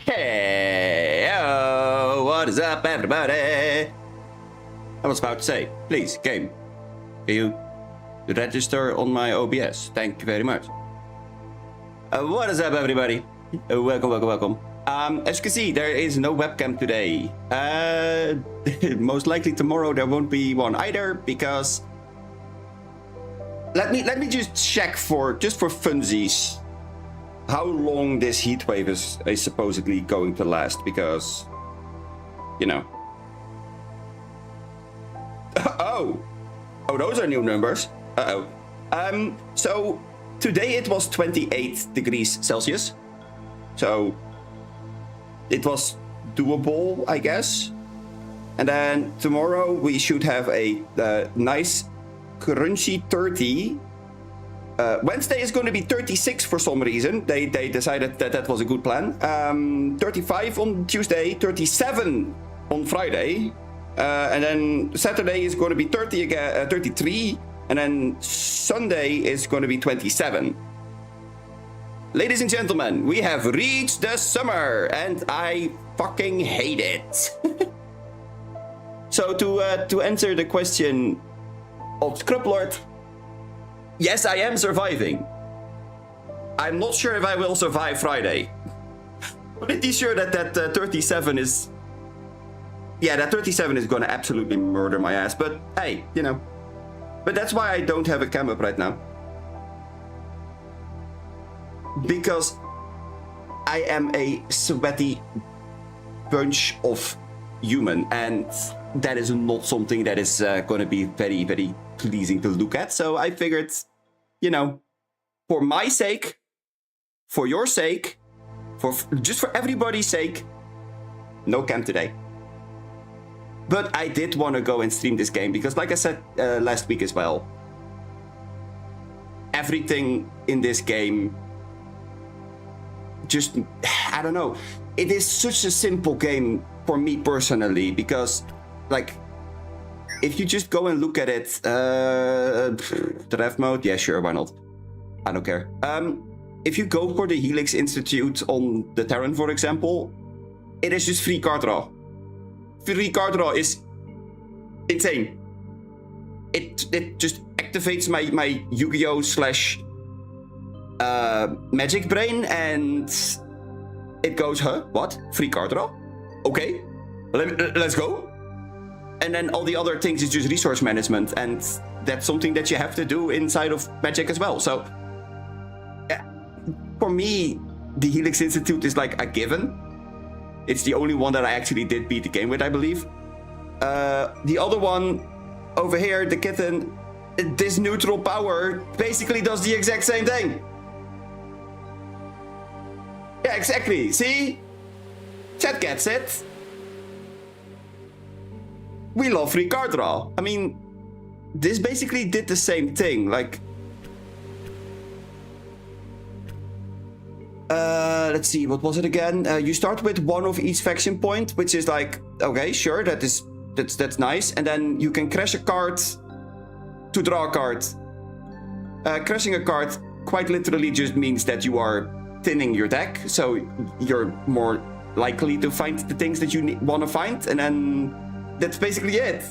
Hey, oh, what is up, everybody? I was about to say, please, game, can you register on my OBS? Thank you very much. What is up, everybody? Welcome. As you can see, there is no webcam today. Most likely tomorrow there won't be one either, because let me just check for funsies how long this heatwave is supposedly going to last, because, you know. Oh, those are new numbers. So today it was 28 degrees Celsius. So it was doable, I guess. And then tomorrow we should have a nice crunchy 30. Wednesday is going to be 36 for some reason. They decided that was a good plan. 35 on Tuesday, 37 on Friday. And then Saturday is going to be 30 again, 33. And then Sunday is going to be 27. Ladies and gentlemen, we have reached the summer, and I fucking hate it. So to answer the question of Scrublord, yes, I am surviving. I'm not sure if I will survive Friday. Pretty sure that 37 is... Yeah, that 37 is gonna absolutely murder my ass, but hey, you know. But that's why I don't have a cam up right now. Because I am a sweaty bunch of human, and that is not something that is gonna be very, very pleasing to look at. So I figured, you know, for my sake, for your sake, just for everybody's sake, no cam today. But I did want to go and stream this game because, like I said last week as well, everything in this game just, I don't know, it is such a simple game for me personally, because like, if you just go and look at it, draft mode, yeah, sure, why not? I don't care. If you go for the Helix Institute on the Terran, for example, it is just free card draw. Free card draw is insane. It just activates my Yu-Gi-Oh! / Magic Brain, and it goes, huh? What? Free card draw? Okay, let's go. And then all the other things is just resource management, and that's something that you have to do inside of Magic as well. So, for me, the Helix Institute is like a given. It's the only one that I actually did beat the game with, I believe. The other one over here, the kitten, this neutral power basically does the exact same thing. Yeah, exactly. See? Chat gets it. We love free card draw. I mean, this basically did the same thing. Like, let's see, what was it again? You start with one of each faction point, which is like, okay, sure, that's nice. And then you can crash a card to draw a card. Crashing a card quite literally just means that you are thinning your deck, so you're more likely to find the things that you want to find, and then that's basically it.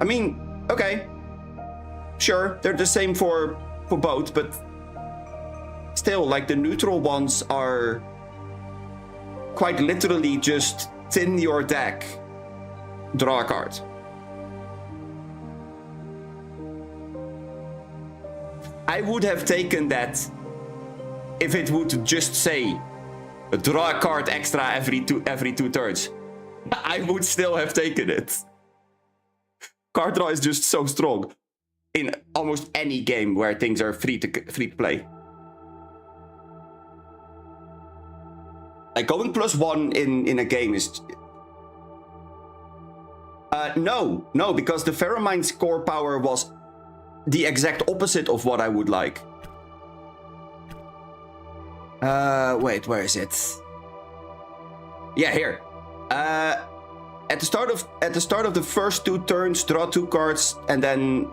I mean, okay, sure, they're the same for both, but still, like, the neutral ones are quite literally just thin your deck, draw a card. I would have taken that if it would just say draw a card extra every two turns. I would still have taken it. Card draw is just so strong in almost any game where things are free to play. Like, going +1 in a game is... No, because the Pheromone's core power was the exact opposite of what I would like. Wait, where is it? Yeah, here. At the start of the first 2 turns, draw 2 cards and then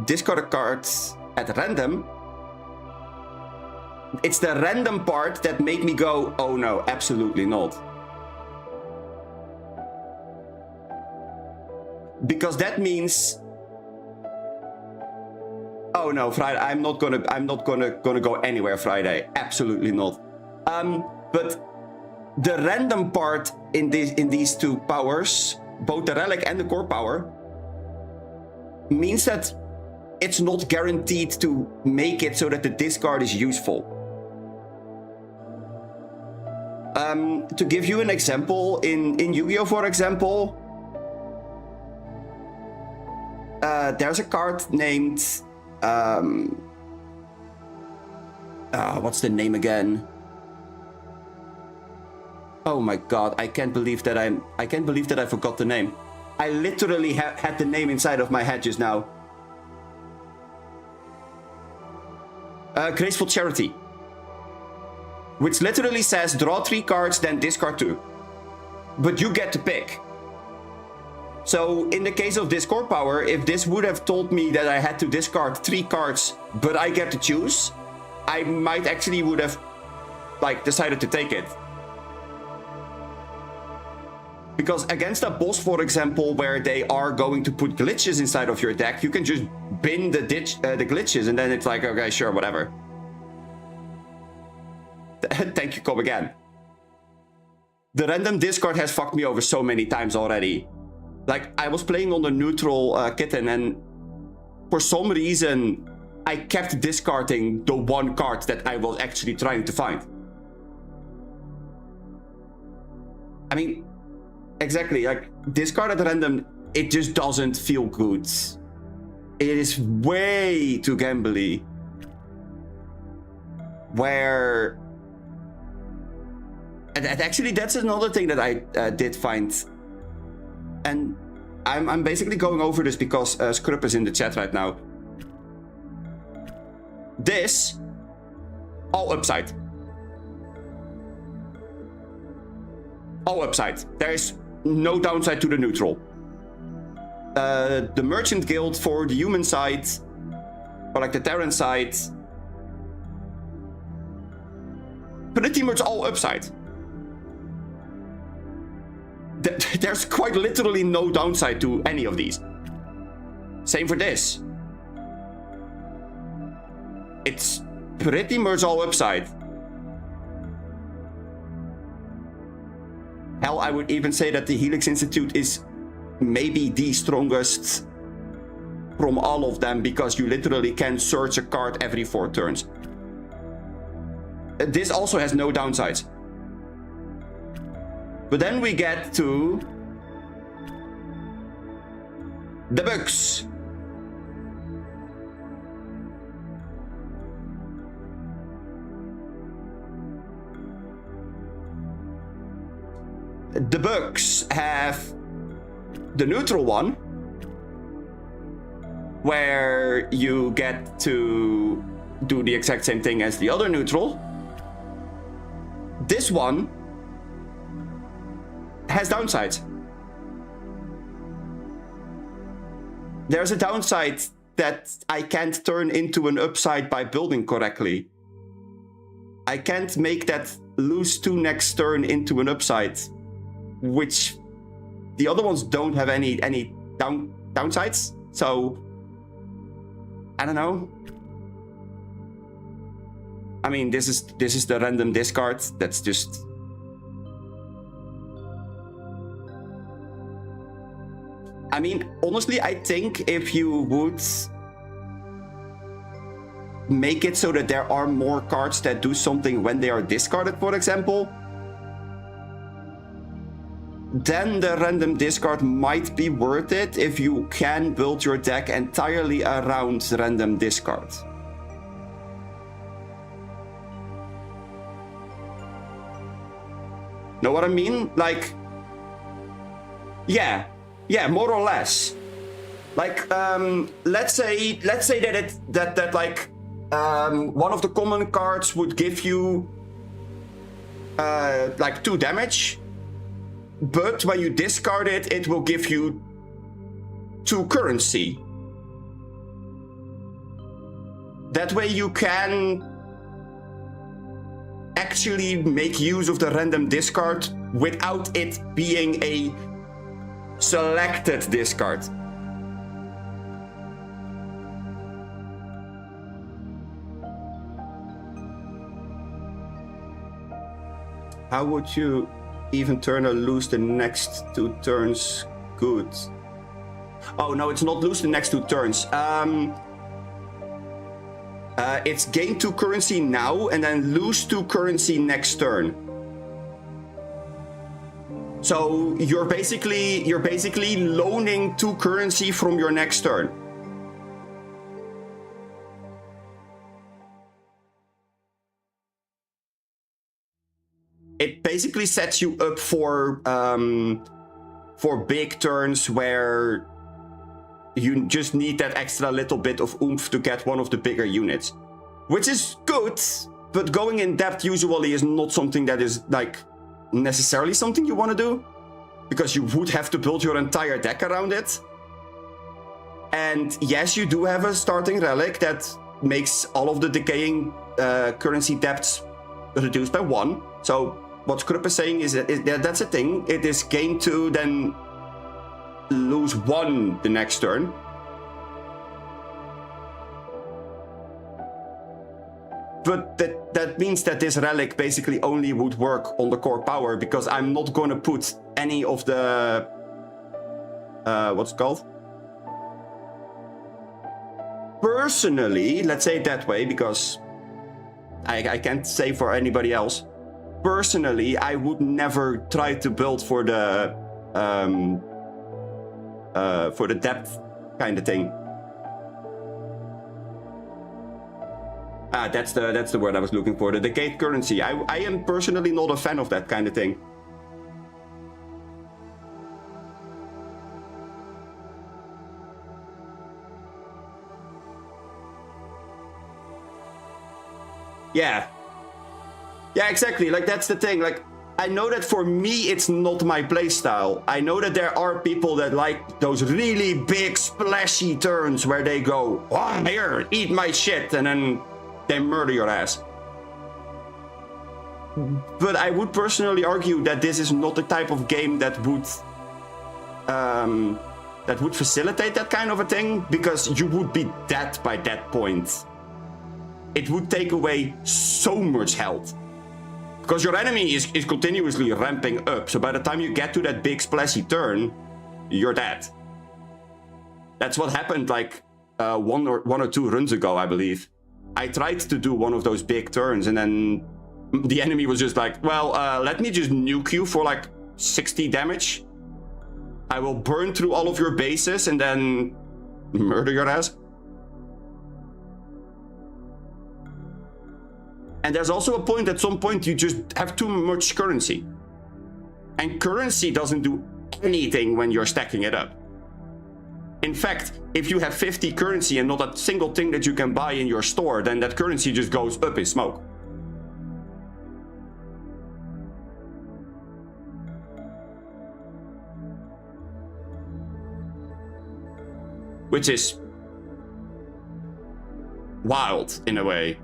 discard a card at random. It's the random part that made me go, oh no, absolutely not. Because that means, oh no, Friday, I'm not gonna go anywhere Friday. Absolutely not. But the random part in these 2 powers, both the relic and the core power, means that it's not guaranteed to make it so that the discard is useful. To give you an example, in Yu-Gi-Oh, for example, there's a card named what's the name again? Oh my god, I can't believe that I forgot the name. I literally had the name inside of my head just now. Graceful Charity. Which literally says draw 3 cards, then discard 2. But you get to pick. So in the case of this core power, if this would have told me that I had to discard 3 cards, but I get to choose, I might actually would have, like, decided to take it. Because against a boss, for example, where they are going to put glitches inside of your deck, you can just bin the glitches, and then it's like, okay, sure, whatever. Thank you, come again. The random discard has fucked me over so many times already. Like, I was playing on the neutral kitten, and for some reason, I kept discarding the 1 card that I was actually trying to find. I mean, exactly, like, discard at random, it just doesn't feel good. It is way too gambly. Where... And actually, that's another thing that I did find. And I'm basically going over this because Scrupp is in the chat right now. This, all upside. All upside. There is no downside to the neutral. The Merchant Guild for the human side, or like the Terran side, pretty much all upside. There's quite literally no downside to any of these. Same for this. It's pretty much all upside. Hell, I would even say that the Helix Institute is maybe the strongest from all of them, because you literally can search a card every 4 turns. This also has no downsides. But then we get to the bugs. The bugs have the neutral one, where you get to do the exact same thing as the other neutral. This one has downsides. There's a downside that I can't turn into an upside by building correctly. I can't make that lose 2 next turn into an upside, which the other ones don't have any downsides. So I don't know. I mean, this is the random discard. That's just. I mean, honestly, I think if you would make it so that there are more cards that do something when they are discarded, for example, then the random discard might be worth it if you can build your deck entirely around random discard. Know what I mean? Like, yeah, more or less. Like, let's say that like one of the common cards would give you like 2 damage, but when you discard it, it will give you 2 currency. That way you can actually make use of the random discard without it being a selected discard. How would you even turn or lose the next 2 turns good? Oh no, it's not lose the next 2 turns. It's gain 2 currency now and then lose 2 currency next turn. So you're basically loaning 2 currency from your next turn. It basically sets you up for big turns where you just need that extra little bit of oomph to get one of the bigger units. Which is good, but going in depth usually is not something that is like necessarily something you want to do, because you would have to build your entire deck around it. And yes, you do have a starting relic that makes all of the decaying currency depths reduced by 1. So what Krupp is saying is that that's a thing. It is gain 2, then lose 1 the next turn. But that means that this relic basically only would work on the core power, because I'm not going to put any of the what's it called? Personally, let's say it that way, because I can't say for anybody else. Personally, I would never try to build for the depth kind of thing. That's the word I was looking for. The decayed currency. I am personally not a fan of that kind of thing. Yeah, exactly. Like, that's the thing. Like, I know that for me, it's not my playstyle. I know that there are people that like those really big, splashy turns where they go, oh, here, eat my shit, and then they murder your ass. But I would personally argue that this is not the type of game that would facilitate that kind of a thing, because you would be dead by that point. It would take away so much health. Because your enemy is continuously ramping up, so by the time you get to that big splashy turn, you're dead. That's what happened like one or two runs ago, I believe. I tried to do one of those big turns, and then the enemy was just like, well, let me just nuke you for like 60 damage. I will burn through all of your bases and then murder your ass. And there's also a point, at some point, you just have too much currency. And currency doesn't do anything when you're stacking it up. In fact, if you have 50 currency and not a single thing that you can buy in your store, then that currency just goes up in smoke. Which is wild, in a way.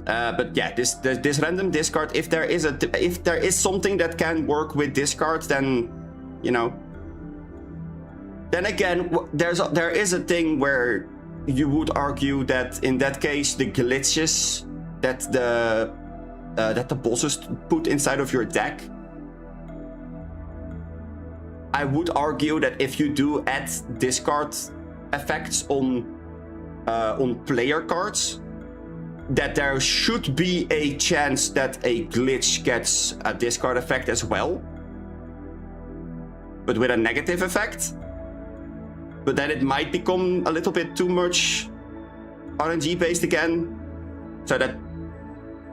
But yeah, this random discard, if there is something that can work with discards, then, you know. Then again, there is a thing where you would argue that in that case, the glitches that the bosses put inside of your deck, I would argue that if you do add discard effects on player cards, that there should be a chance that a glitch gets a discard effect as well, but with a negative effect. But then it might become a little bit too much RNG based again. So that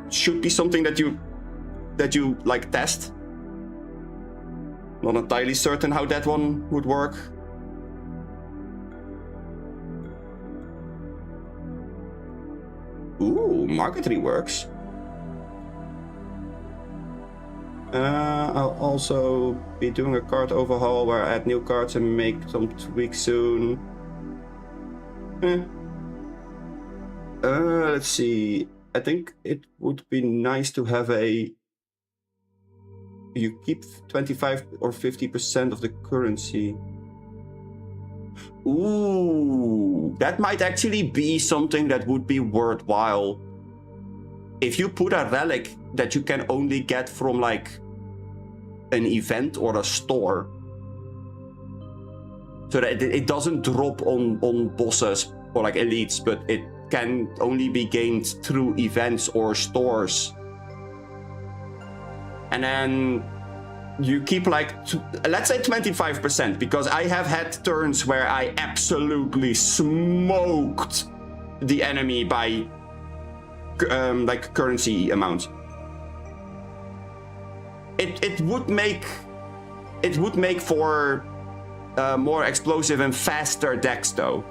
should be something that you like test. Not entirely certain how that one would work. Ooh, market reworks. I'll also be doing a card overhaul where I add new cards and make some tweaks soon. Let's see. I think it would be nice to have you keep 25 or 50% of the currency. Ooh, that might actually be something that would be worthwhile. If you put a relic that you can only get from like an event or a store, so that it doesn't drop on bosses or like elites, but it can only be gained through events or stores. And then you keep like, let's say 25%, because I have had turns where I absolutely smoked the enemy by like currency amounts. It would make for more explosive and faster decks though.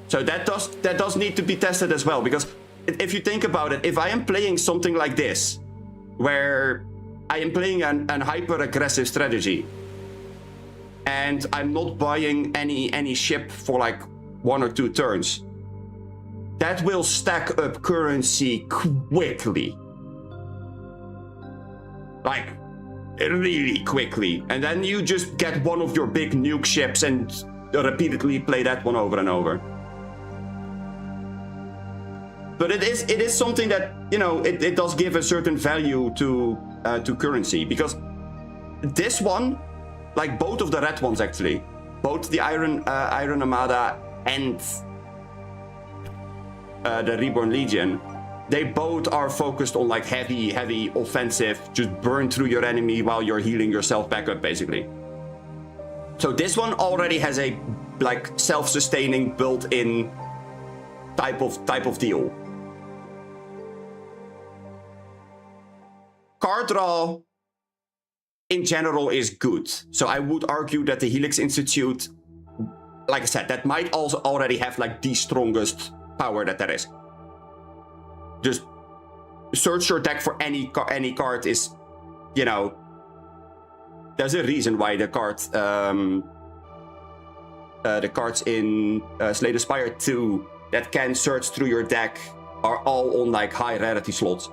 So that does need to be tested as well, because if you think about it, if I am playing something like this, where I am playing an hyper-aggressive strategy, and I'm not buying any ship for like 1 or 2 turns, that will stack up currency quickly. Like, really quickly. And then you just get one of your big nuke ships and repeatedly play that one over and over. But it is something that, you know, it does give a certain value to currency, because this one, like both of the red ones actually, both the Iron Armada and the Reborn Legion, they both are focused on like heavy offensive, just burn through your enemy while you're healing yourself back up basically. So this one already has a like self-sustaining built-in type of deal. Card draw in general is good. So I would argue that the Helix Institute, like I said, that might also already have like the strongest power that there is. Just search your deck for any card is, you know, there's a reason why the cards in Slay the Spire 2 that can search through your deck are all on like high rarity slots.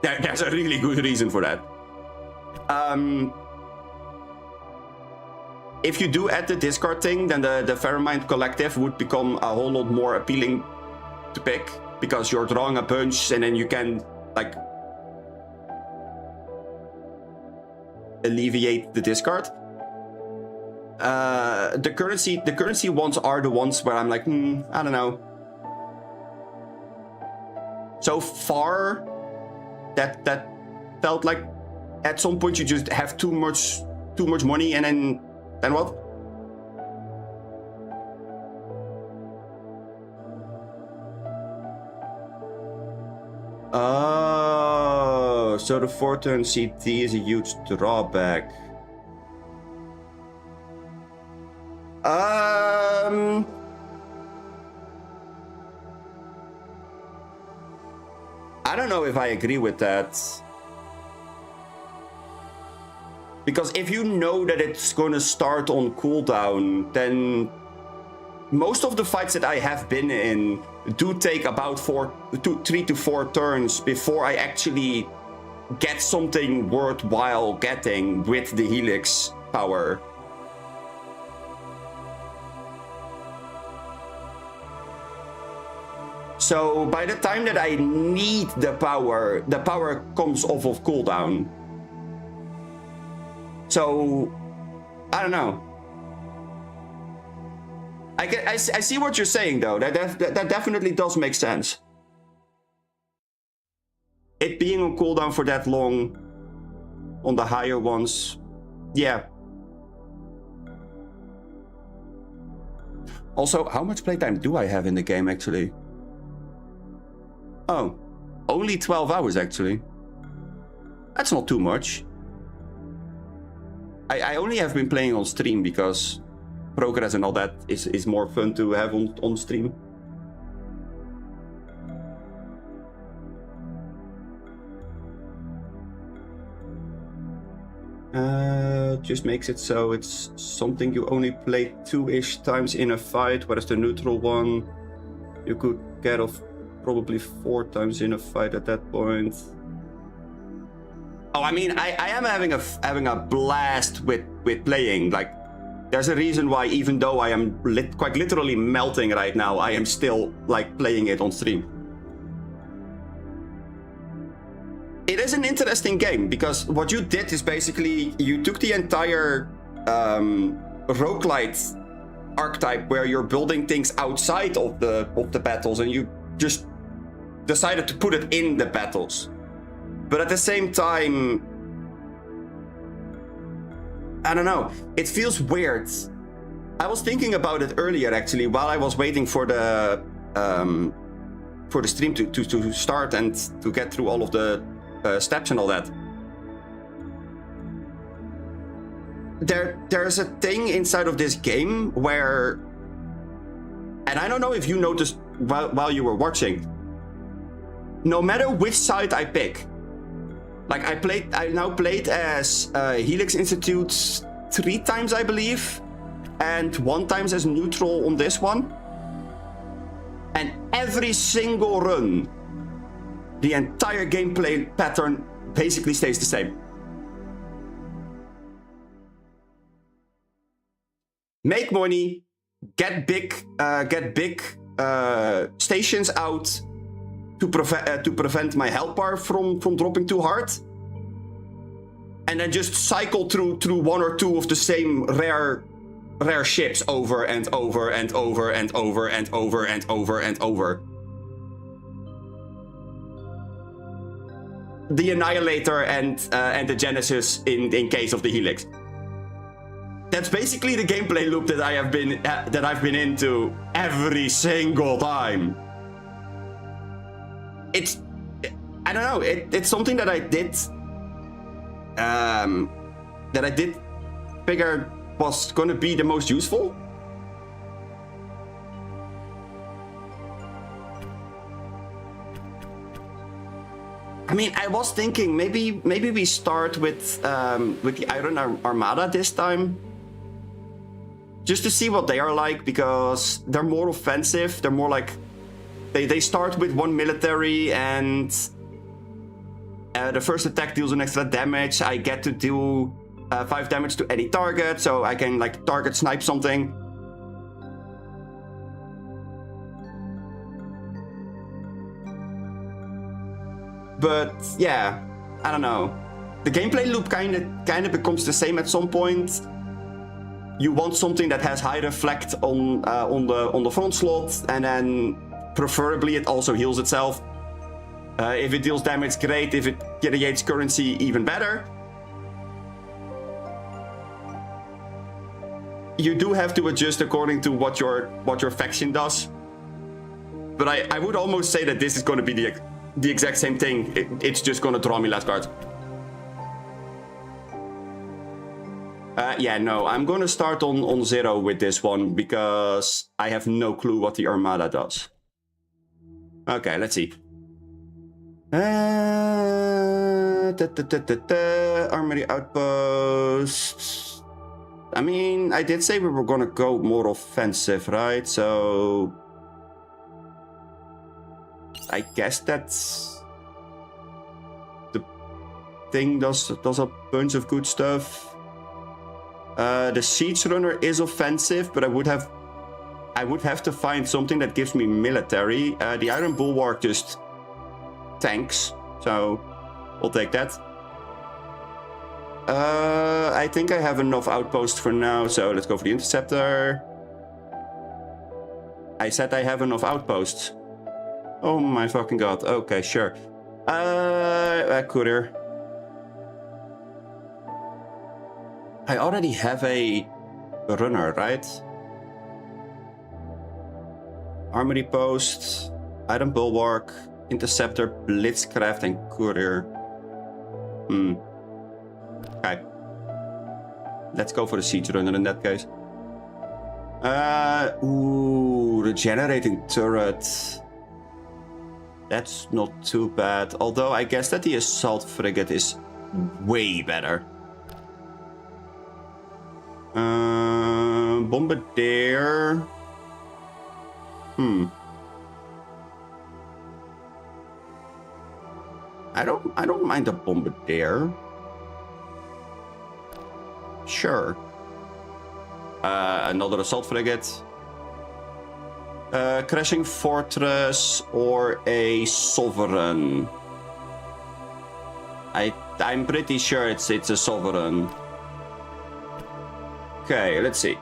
There's a really good reason for that. If you do add the discard thing, then the Fairmind Collective would become a whole lot more appealing to pick, because you're drawing a bunch and then you can like alleviate the discard. The currency ones are the ones where I'm like, I don't know. So far, that felt like at some point you just have too much money, and then what? Oh, so the 4-turn CD is a huge drawback. I don't know if I agree with that. Because if you know that it's gonna start on cooldown, then most of the fights that I have been in do take about 3 to 4 turns before I actually get something worthwhile getting with the Helix power. So by the time that I need the power comes off of cooldown. So, I don't know. I see what you're saying though. That definitely does make sense. It being on cooldown for that long on the higher ones, yeah. Also, how much playtime do I have in the game actually? Oh, only 12 hours actually. That's not too much. I only have been playing on stream because progress and all that is more fun to have on stream. Just makes it so it's something you only play 2-ish times in a fight, whereas the neutral one you could get off probably 4 times in a fight at that point. Oh, I mean, I am having a blast with playing. Like, there's a reason why, even though I am quite literally melting right now, I am still like playing it on stream. It is an interesting game because what you did is basically you took the entire roguelite archetype where you're building things outside of the battles and you just decided to put it in the battles. But at the same time, I don't know, it feels weird. I was thinking about it earlier actually while I was waiting for the stream to start and to get through all of the steps and all that. There's a thing inside of this game where, and I don't know if you noticed while you were watching, no matter which side I pick, like I now played as Helix Institute 3 times, I believe, and 1 time as neutral on this one. And every single run, the entire gameplay pattern basically stays the same. Make money, get big stations out to prevent my health bar from dropping too hard, and then just cycle through 1 or 2 of the same rare ships over and over and over and over and over and over and over. The Annihilator and the Genesis in case of the Helix. That's basically the gameplay loop that I've been into every single time. I don't know, it's something that I did figure was gonna be the most useful. I mean, I was thinking maybe we start with the Iron Armada this time, just to see what they are like, because they're more offensive. They're more like they start with 1 military, and the first attack deals an extra damage. I get to do 5 damage to any target, so I can like target snipe something. But yeah, I don't know. The gameplay loop kind of becomes the same at some point. You want something that has high reflect on the front slot, and then preferably it also heals itself. If it deals damage, great. If it creates currency, even better. You do have to adjust according to what your faction does. But I would almost say that this is going to be the exact same thing. It's just going to draw me less cards. Yeah, no, I'm going to start on 0 with this one because I have no clue what the Armada does. Okay, let's see. Armory outposts. I mean, I did say we were gonna go more offensive, right? So I guess that's the thing. Does a bunch of good stuff. The Siege Runner is offensive, but I would have to find something that gives me military. The Iron Bulwark just tanks, so we'll take that. I think I have enough outposts for now, so let's go for the Interceptor. I said I have enough outposts. Oh my fucking god. Okay, sure. Courier. I already have a runner, right? Armory Post, Iron Bulwark, Interceptor, Blitzcraft, and Courier. Okay. Let's go for the Siege Runner in that case. Ooh, Regenerating Turret. That's not too bad. Although I guess that the Assault Frigate is way better. Bombardier. I don't mind a Bombardier. Sure. Another Assault Frigate. Crashing Fortress or a Sovereign. I'm pretty sure it's a Sovereign. Okay, let's see.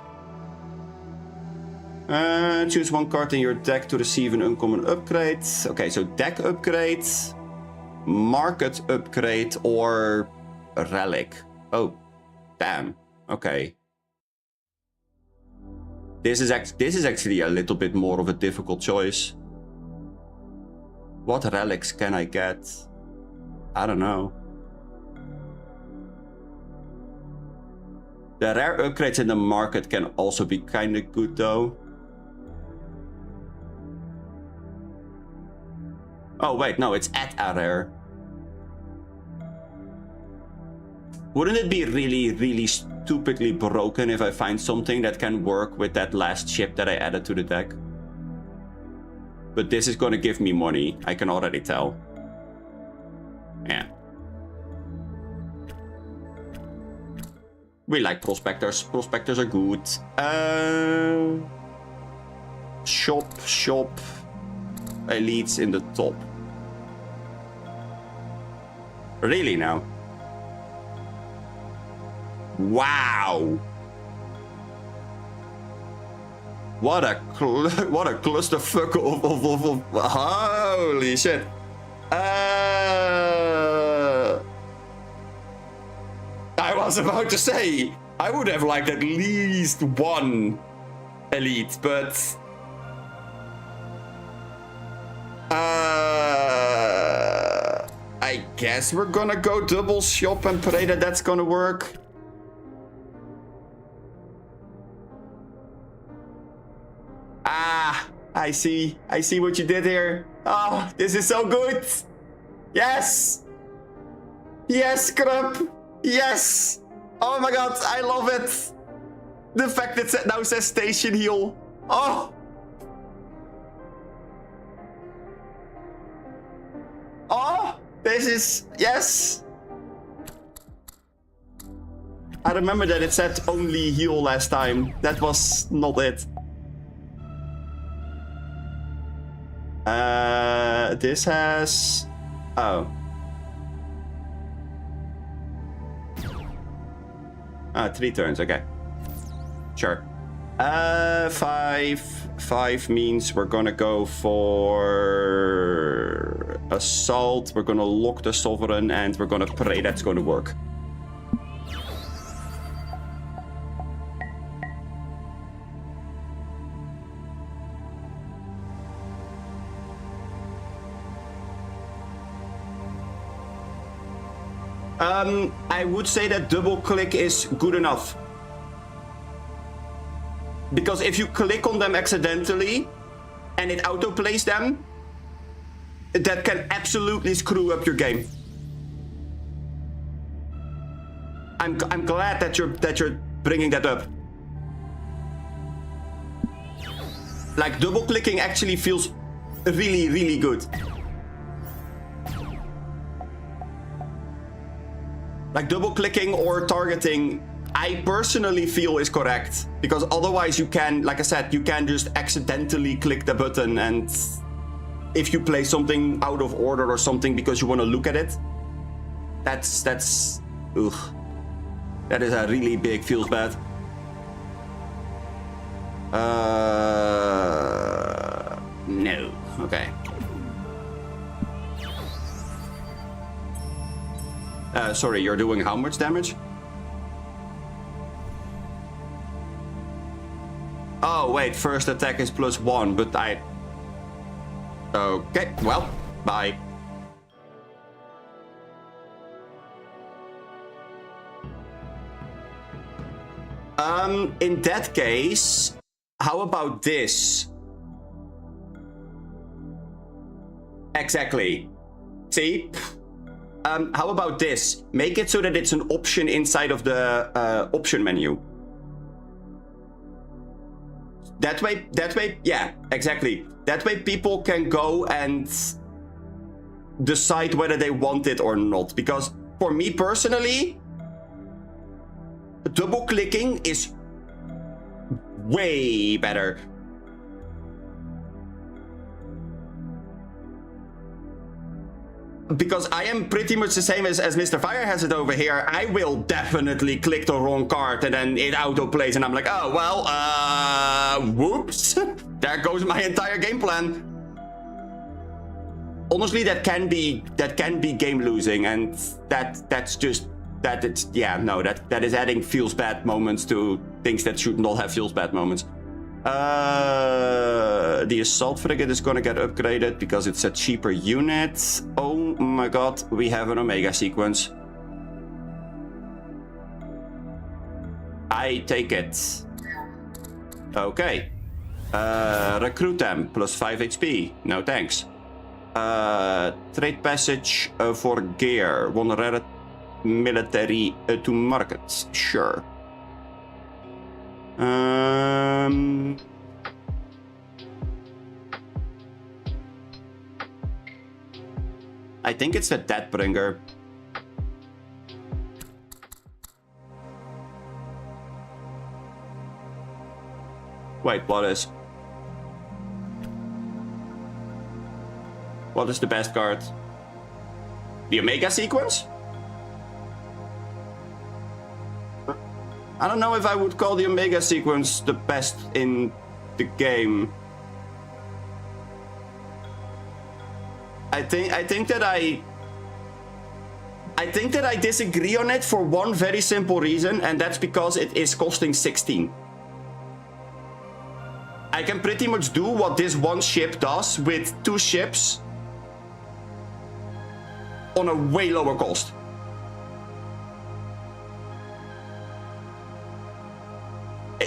Choose one card in your deck to receive an uncommon upgrade. Okay, so deck upgrade, market upgrade, or relic. Oh, damn. Okay. This is actually a little bit more of a difficult choice. What relics can I get? I don't know. The rare upgrades in the market can also be kind of good though. Oh wait, no, it's at a rare. Wouldn't it be really stupidly broken if I find something that can work with that last ship that I added to the deck? But this is gonna give me money, I can already tell. Yeah. We like prospectors. Prospectors are good. Shop. Elites in the top. Really now? Wow. What a clusterfuck of holy shit. I was about to say, I would have liked at least one elite, but I guess we're gonna go double shop and pray that that's gonna work. I see what you did here. Oh, this is so good. Yes. Yes, Krupp. Yes. Oh my god, I love it. The fact that it now says station heal. Oh. Oh, this is, yes. I remember that it said only heal last time. That was not it. This has... Oh. 3 turns, okay. Sure. 5 means we're gonna go for... Assault, we're gonna lock the Sovereign, and we're gonna pray that's gonna work. I would say that double click is good enough. Because if you click on them accidentally and it auto-plays them, that can absolutely screw up your game. I'm glad that you're bringing that up. Like, double clicking actually feels really, really good. Like, double clicking or targeting, I personally feel is correct. Because otherwise you can, like I said, you can just accidentally click the button, and if you play something out of order or something because you want to look at it, that's ugh. That is a really big feels bad. No. Okay. Sorry, you're doing how much damage? Oh, wait, first attack is +1, but I... Okay, well, bye. In that case, how about this? Exactly. See? How about this? Make it so that it's an option inside of the option menu. That way, yeah, exactly. That way people can go and decide whether they want it or not. Because for me personally, double clicking is way better. Because I am pretty much the same as Mr. Fire has it over here. I will definitely click the wrong card and then it auto plays and I'm like, oh, well, whoops. There goes my entire game plan. Honestly, that can be game losing, and that's just that it's that is adding feels bad moments to things that should not have feels bad moments. The assault frigate is gonna get upgraded because it's a cheaper unit. Oh my god, we have an Omega sequence. I take it. Okay. Recruit them, +5 HP. No thanks. Trade passage for gear. 1 rare military to market. Sure. I think it's the Deathbringer. Wait, what is? What is the best card? The Omega sequence? I don't know if I would call the Omega sequence the best in the game. I think that I disagree on it for one very simple reason, and that's because it is costing 16. I can pretty much do what this one ship does with 2 ships on a way lower cost.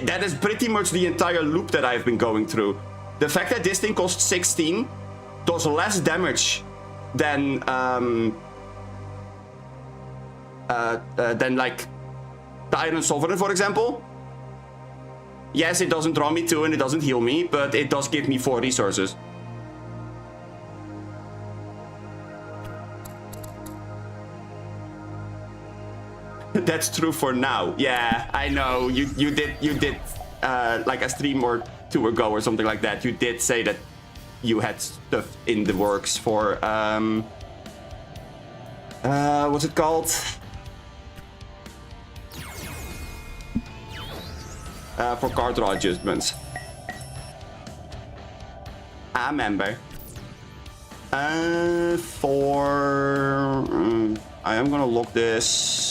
That is pretty much the entire loop that I've been going through. The fact that this thing costs 16 does less damage than like the Iron Sovereign, for example. Yes, it doesn't draw me 2 and it doesn't heal me, but it does give me 4 resources. That's true for now. Yeah, I know. You did like a stream or 2 ago or something like that. You did say that you had stuff in the works for what's it called? For card draw adjustments. I remember. I am gonna lock this.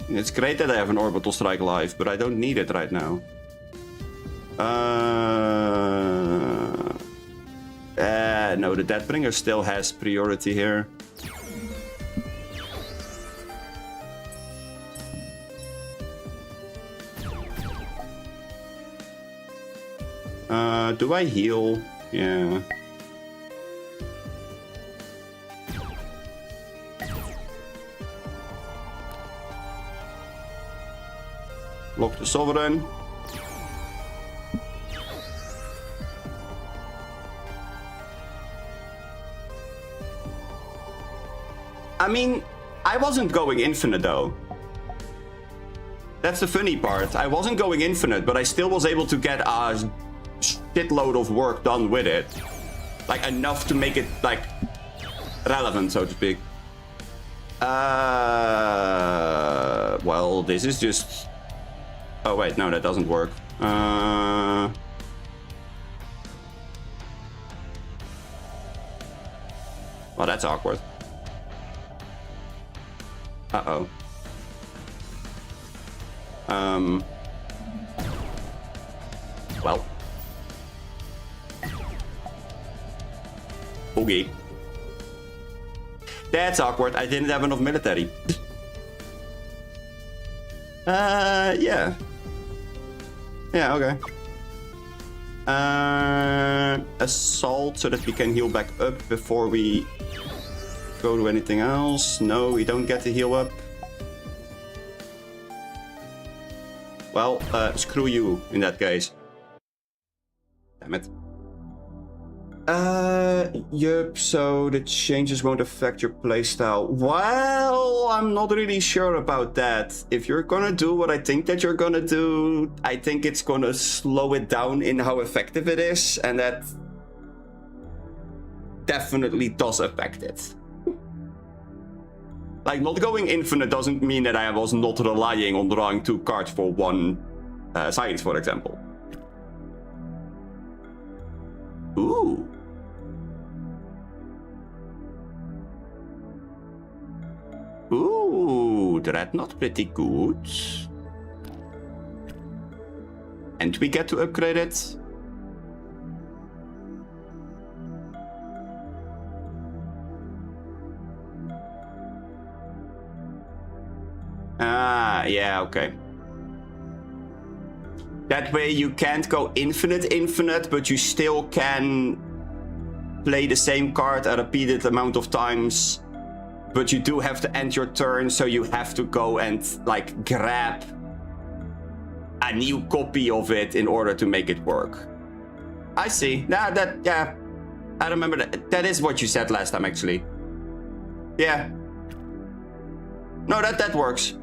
It's great that I have an orbital strike live, but I don't need it right now. No, the Deathbringer still has priority here. Do I heal? Yeah. Block the Sovereign. I mean, I wasn't going infinite though. That's the funny part. I wasn't going infinite, but I still was able to get a shitload of work done with it. Like enough to make it like relevant, so to speak. Well, this is just... Oh wait, no, that doesn't work. Well, that's awkward. Uh-oh. Well. Okay. That's awkward. I didn't have enough military. Yeah. Yeah, okay. Assault so that we can heal back up before we go to anything else. No, we don't get to heal up. Well, screw you in that case. Damn it. Yup, so the changes won't affect your playstyle. Well, I'm not really sure about that. If you're gonna do what I think that you're gonna do, I think it's gonna slow it down in how effective it is, and that definitely does affect it. Like, not going infinite doesn't mean that I was not relying on drawing 2 cards for 1 science, for example. Ooh. Ooh, Dreadnought, pretty good. And we get to upgrade it. Ah, yeah, okay. That way you can't go infinite, but you still can play the same card a repeated amount of times. But you do have to end your turn, so you have to go and, like, grab a new copy of it in order to make it work. I see. Nah, yeah. I remember that. That is what you said last time, actually. Yeah. No, that works.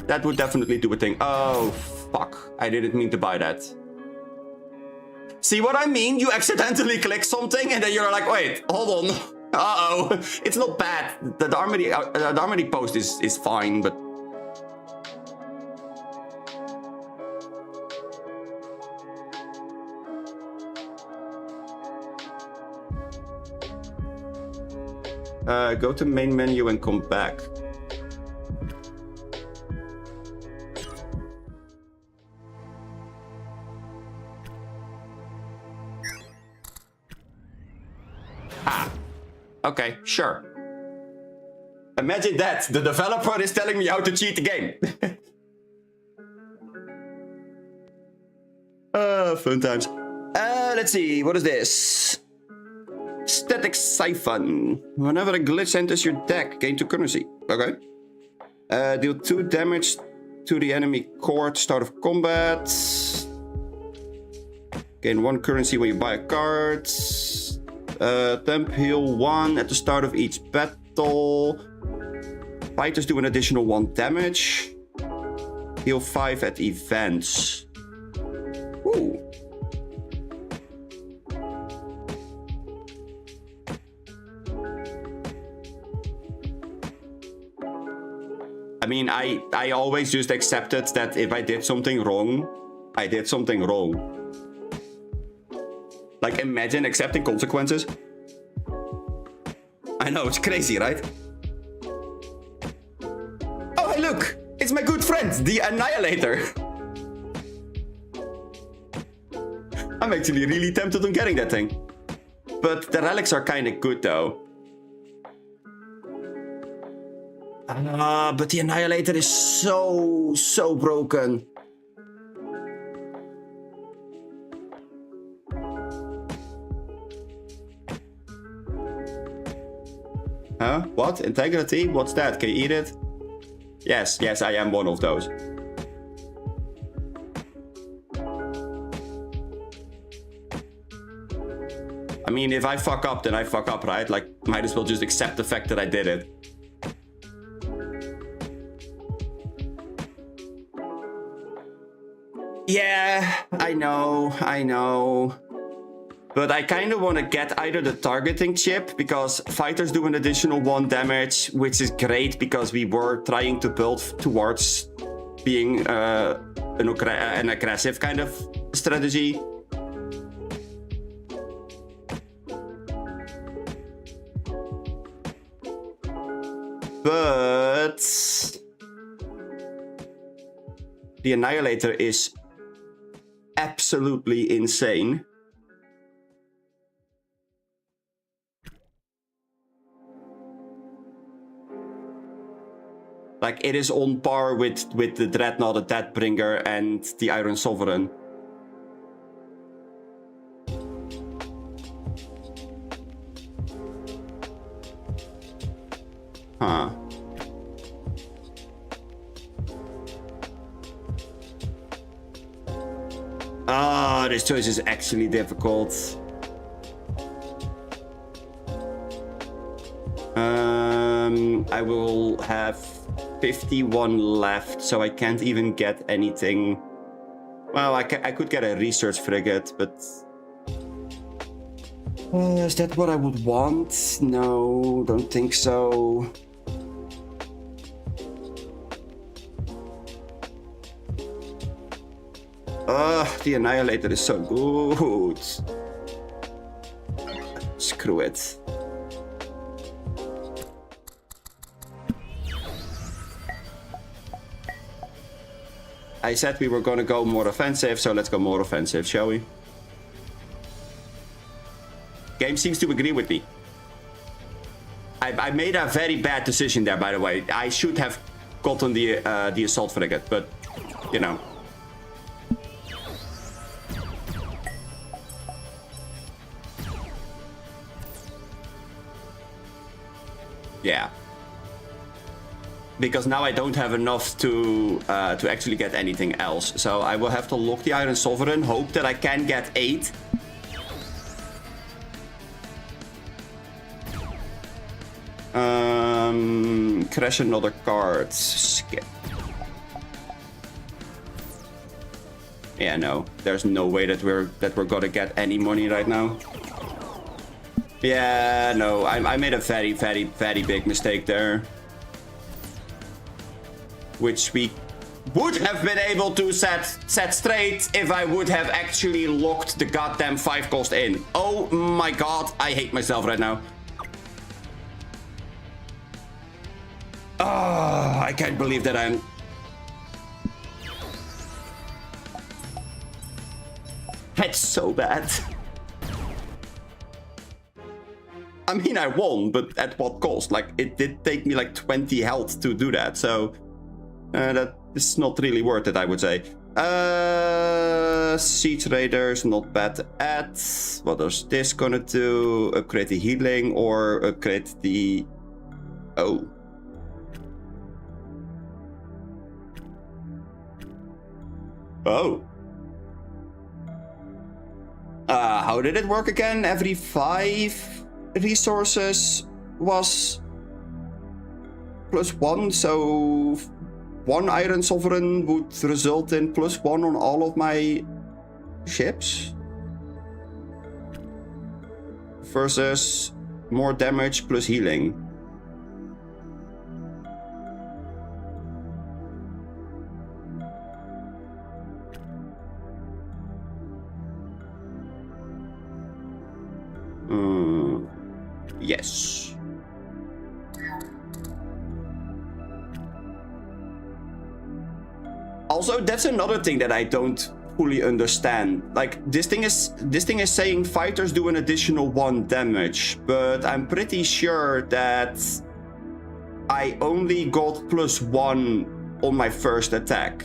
That would definitely do a thing. Oh, fuck. I didn't mean to buy that. See what I mean? You accidentally click something and then you're like, wait, hold on. Uh-oh. It's not bad. The Darmody post is fine, but... Go to main menu and come back. Okay, sure. Imagine that. The developer is telling me how to cheat the game. Fun times. Let's see. What is this? Static Siphon. Whenever a glitch enters your deck, gain 2 currency. Okay. Deal 2 damage to the enemy core at start of combat. Gain 1 currency when you buy a card. Temp heal 1 at the start of each battle. Fighters do an additional 1 damage. Heal 5 at events. Ooh. I mean, I always just accepted that if I did something wrong, I did something wrong. Like, imagine accepting consequences. I know, it's crazy, right? Oh, hey, look! It's my good friend, the Annihilator! I'm actually really tempted on getting that thing. But the relics are kinda good, though. But the Annihilator is so broken. Huh? What? Integrity? What's that? Can you eat it? Yes, I am one of those. mean, if I fuck up, then I fuck up, right? Like, might as well just accept the fact that I did it. Yeah, I know. But I kind of want to get either the targeting chip, because fighters do an additional 1 damage, which is great because we were trying to build towards being an aggressive kind of strategy. But the Annihilator is absolutely insane. Like, it is on par with the Dreadnought, the Deathbringer, and the Iron Sovereign. Huh. Ah, this choice is actually difficult. I will have 51 left, so I can't even get anything. Well, I could get a research frigate, but is that what I would want? No, don't think so. The Annihilator is so good. Screw it. I said we were gonna go more offensive, so let's go more offensive, shall we? Game seems to agree with me. I made a very bad decision there, by the way. I should have gotten the assault frigate, but you know. Yeah. Because now I don't have enough to actually get anything else. So I will have to lock the Iron Sovereign, hope that I can get 8. Crash another card. Skip. Yeah, no. There's no way that we're gonna get any money right now. Yeah, no. I made a very, very, very big mistake there. Which we would have been able to set straight if I would have actually locked the goddamn 5 cost in. Oh my god, I hate myself right now. Oh, I can't believe that I'm... That's so bad. I mean, I won, but at what cost? Like, it did take me like 20 health to do that, so... that is not really worth it, I would say. Siege Raiders, not bad at. What is this gonna do? Upgrade the healing or upgrade the... Oh. Oh. How did it work again? Every 5 resources was +1, so 1 Iron Sovereign would result in +1 on all of my ships. Versus more damage plus healing. Yes. Also, that's another thing that I don't fully understand. Like, this thing is saying fighters do an additional 1 damage, but I'm pretty sure that I only got +1 on my first attack.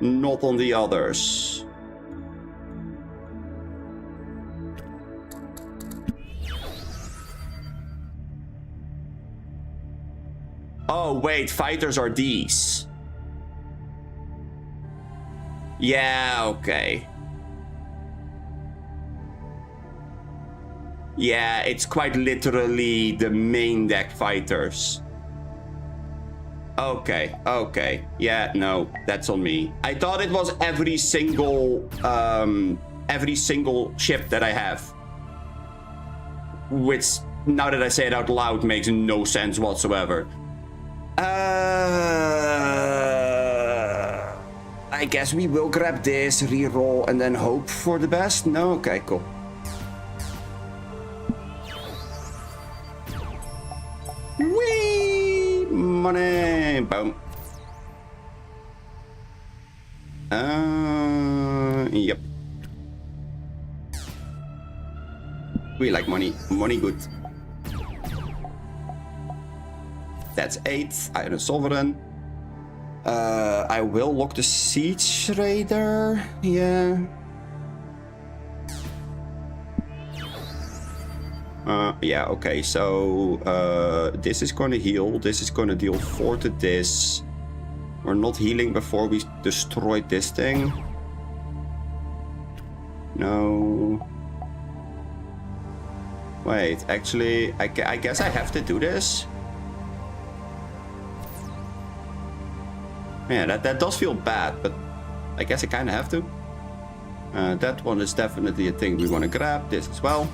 Not on the others. Oh, wait, fighters are these. Yeah, okay. Yeah, it's quite literally the main deck fighters. Okay, okay. Yeah, no, that's on me. I thought it was every single ship that I have. Which, now that I say it out loud, makes no sense whatsoever. I guess we will grab this, reroll, and then hope for the best? No? Okay, cool. Whee! Money! Boom. Yep. We like money. Money good. That's 8. Iron Sovereign. I will lock the Siege Raider. Yeah. Yeah, okay. So, this is gonna heal. This is gonna deal 4 to this. We're not healing before we destroyed this thing. No. Wait, actually, I guess I have to do this. Yeah, that does feel bad, but I guess I kind of have to. That one is definitely a thing we want to grab. This as well.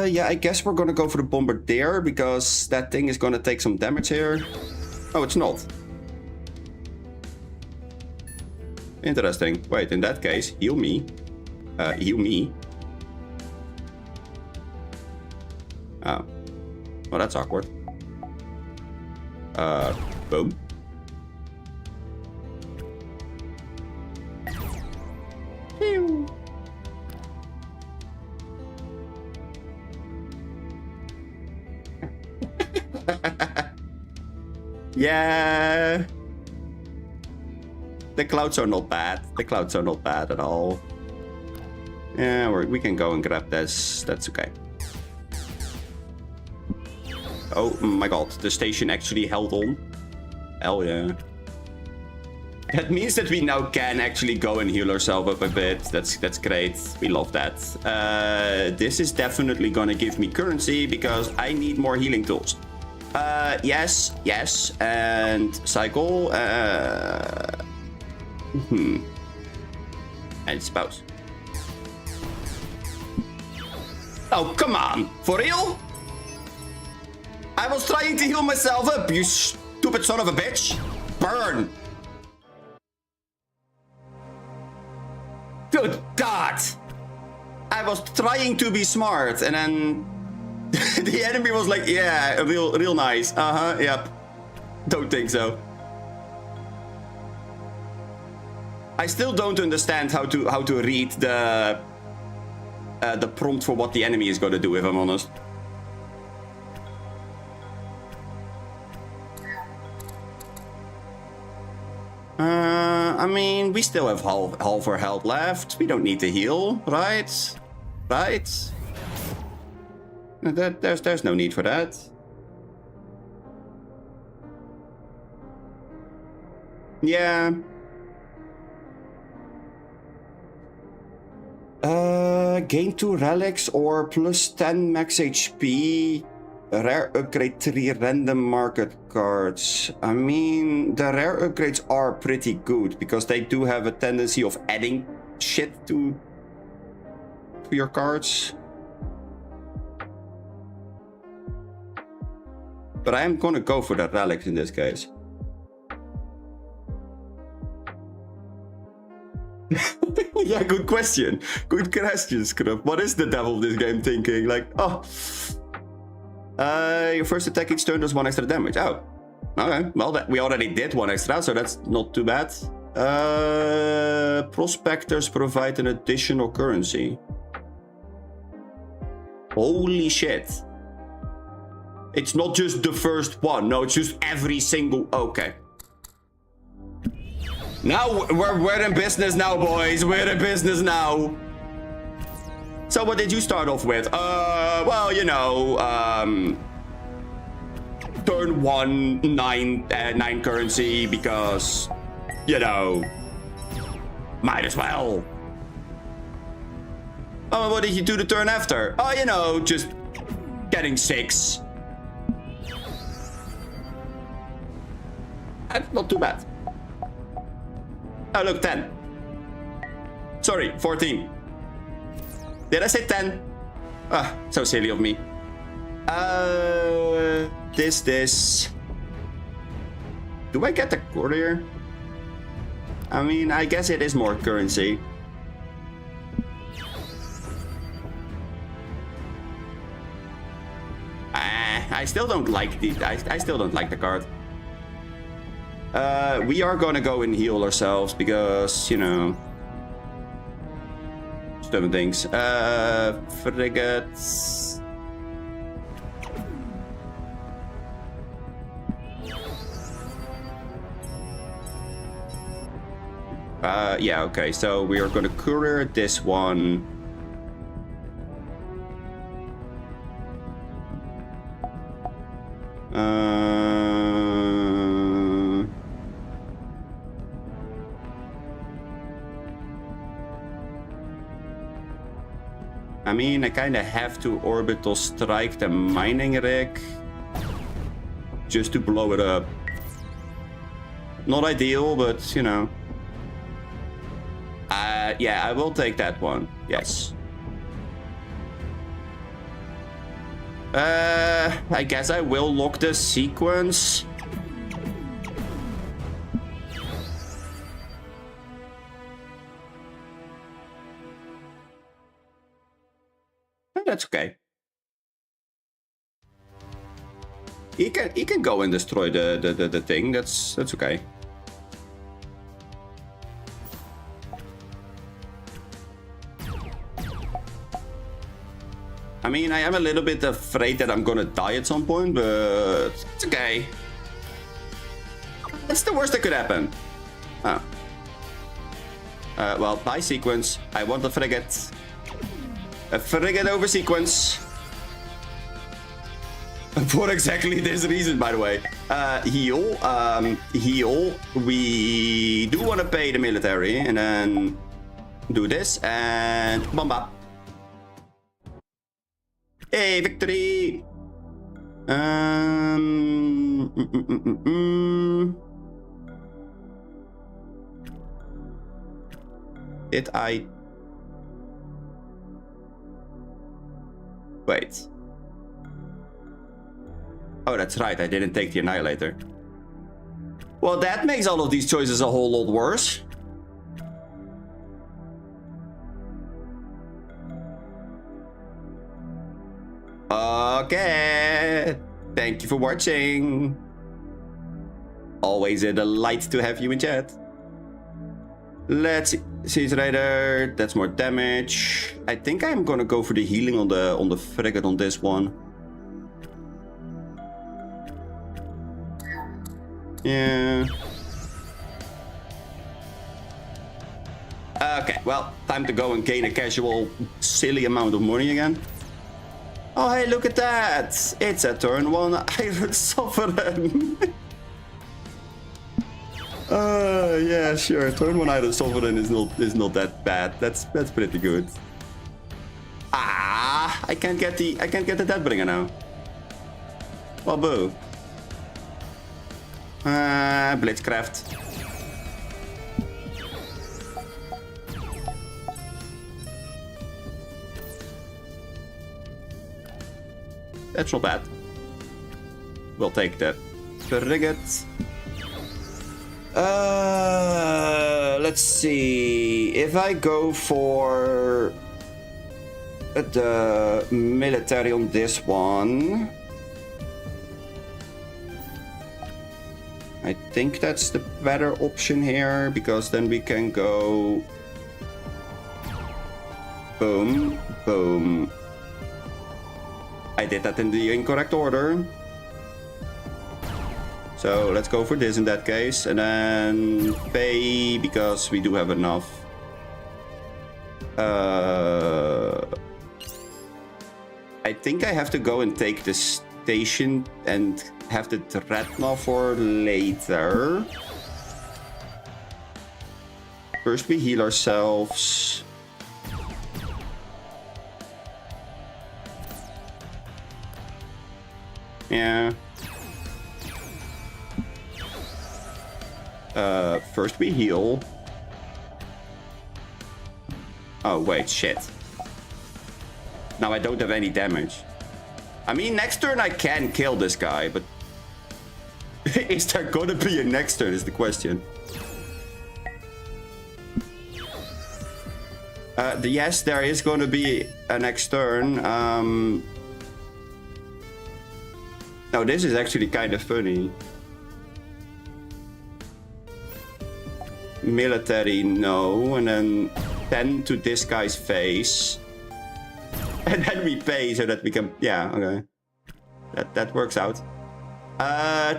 Yeah, I guess we're gonna go for the Bombardier because that thing is gonna take some damage here. Oh, it's not. Interesting. Wait, in that case, heal me. Heal me. Oh. Well, that's awkward. Boom. Pew. Yeah. The clouds are not bad. The clouds are not bad at all. Yeah, we can go and grab this. That's okay. Oh my god, the station actually held on. Hell yeah. That means that we now can actually go and heal ourselves up a bit. That's great. We love that. This is definitely gonna give me currency because I need more healing tools. Yes, and cycle. And spouse. Oh, come on. For real? I was trying to heal myself up, you stupid son of a bitch. Burn. Good God. I was trying to be smart and then the enemy was like, yeah, real nice. Yep. Don't think so. I still don't understand how to read the prompt for what the enemy is going to do, if I'm honest. I mean, we still have half our health left. We don't need to heal, right? Right? There's no need for that. Yeah. Gain 2 relics or plus 10 max HP. Rare upgrade 3 random market cards. I mean, the rare upgrades are pretty good because they do have a tendency of adding shit to your cards. But I am gonna go for the relics in this case. Yeah, good question. Good question, Scrub. What is the devil of this game thinking? Like, oh. Your first attack each turn does 1 extra damage. Oh. Okay. Well, we already did 1 extra, so that's not too bad. Prospectors provide an additional currency. Holy shit. It's not just the first one. No, it's just every single... Okay. Now, we're in business now, boys. We're in business now. So what did you start off with? Well, you know, turn 1, 9 currency because, you know, might as well. Oh, what did you do the turn after? Oh, you know, just getting 6. That's not too bad. Oh, look, 10. Sorry, 14. Did I say 10? Ah, so silly of me. This. Do I get the courier? I mean, I guess it is more currency. I still don't like the. I still don't like the card. We are gonna go and heal ourselves because, you know, stupid things. Frigates. Yeah, okay, so we are gonna courier this one. I mean, I kind of have to orbital strike the mining rig just to blow it up. Not ideal, but, you know. Yeah, I will take that one. Yes. I guess I will lock the sequence. That's okay. He can go and destroy the thing. That's okay. I mean, I am a little bit afraid that I'm gonna die at some point, but it's okay. That's the worst that could happen. Oh. Well, by sequence, I want a frigate. A frigate over sequence. For exactly this reason, by the way. Heal. Heal. We do want to pay the military, and then do this, and bomba. Hey, victory! Did I... Wait. Oh, that's right, I didn't take the Annihilator. Well, that makes all of these choices a whole lot worse. Okay. Thank you for watching. Always a delight to have you in chat. Let's see. Siege Raider. That's more damage. I think I'm gonna go for the healing on the frigate on this one. Yeah. Okay, well, time to go and gain a casual silly amount of money again. Oh, hey, look at that! It's a turn 1 Iron Sovereign. Yeah, sure. Turn 1 Iron Sovereign is not that bad. That's pretty good. Ah, I can't get the Deathbringer now. Well, boo. Blitzcraft. That's not bad. We'll take that frigate. Let's see. If I go for the military on this one, I think that's the better option here, because then we can go boom, boom. I did that in the incorrect order. So let's go for this in that case, and then pay because we do have enough. I think I have to go and take the station and have the Dreadnought for later. First we heal ourselves. Yeah. First we heal. Oh, wait, shit. Now I don't have any damage. I mean, next turn I can kill this guy, but... is there gonna be a next turn is the question. Yes, there is gonna be a next turn. No, this is actually kind of funny. Military, no, and then 10 to this guy's face. And then we pay so that we can... yeah, okay. That works out.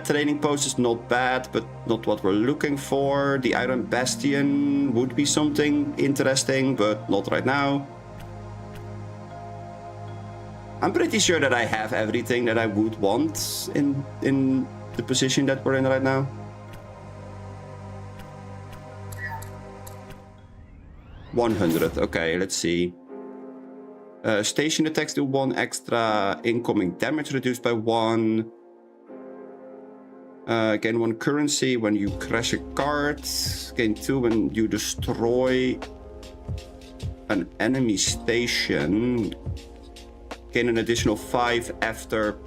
Training post is not bad, but not what we're looking for. The Iron Bastion would be something interesting, but not right now. I'm pretty sure that I have everything that I would want in the position that we're in right now. $100. Okay, let's see. Station attacks do 1 extra. Incoming damage reduced by 1. Gain 1 currency when you crash a card. Gain 2 when you destroy an enemy station. Gain an additional 5 after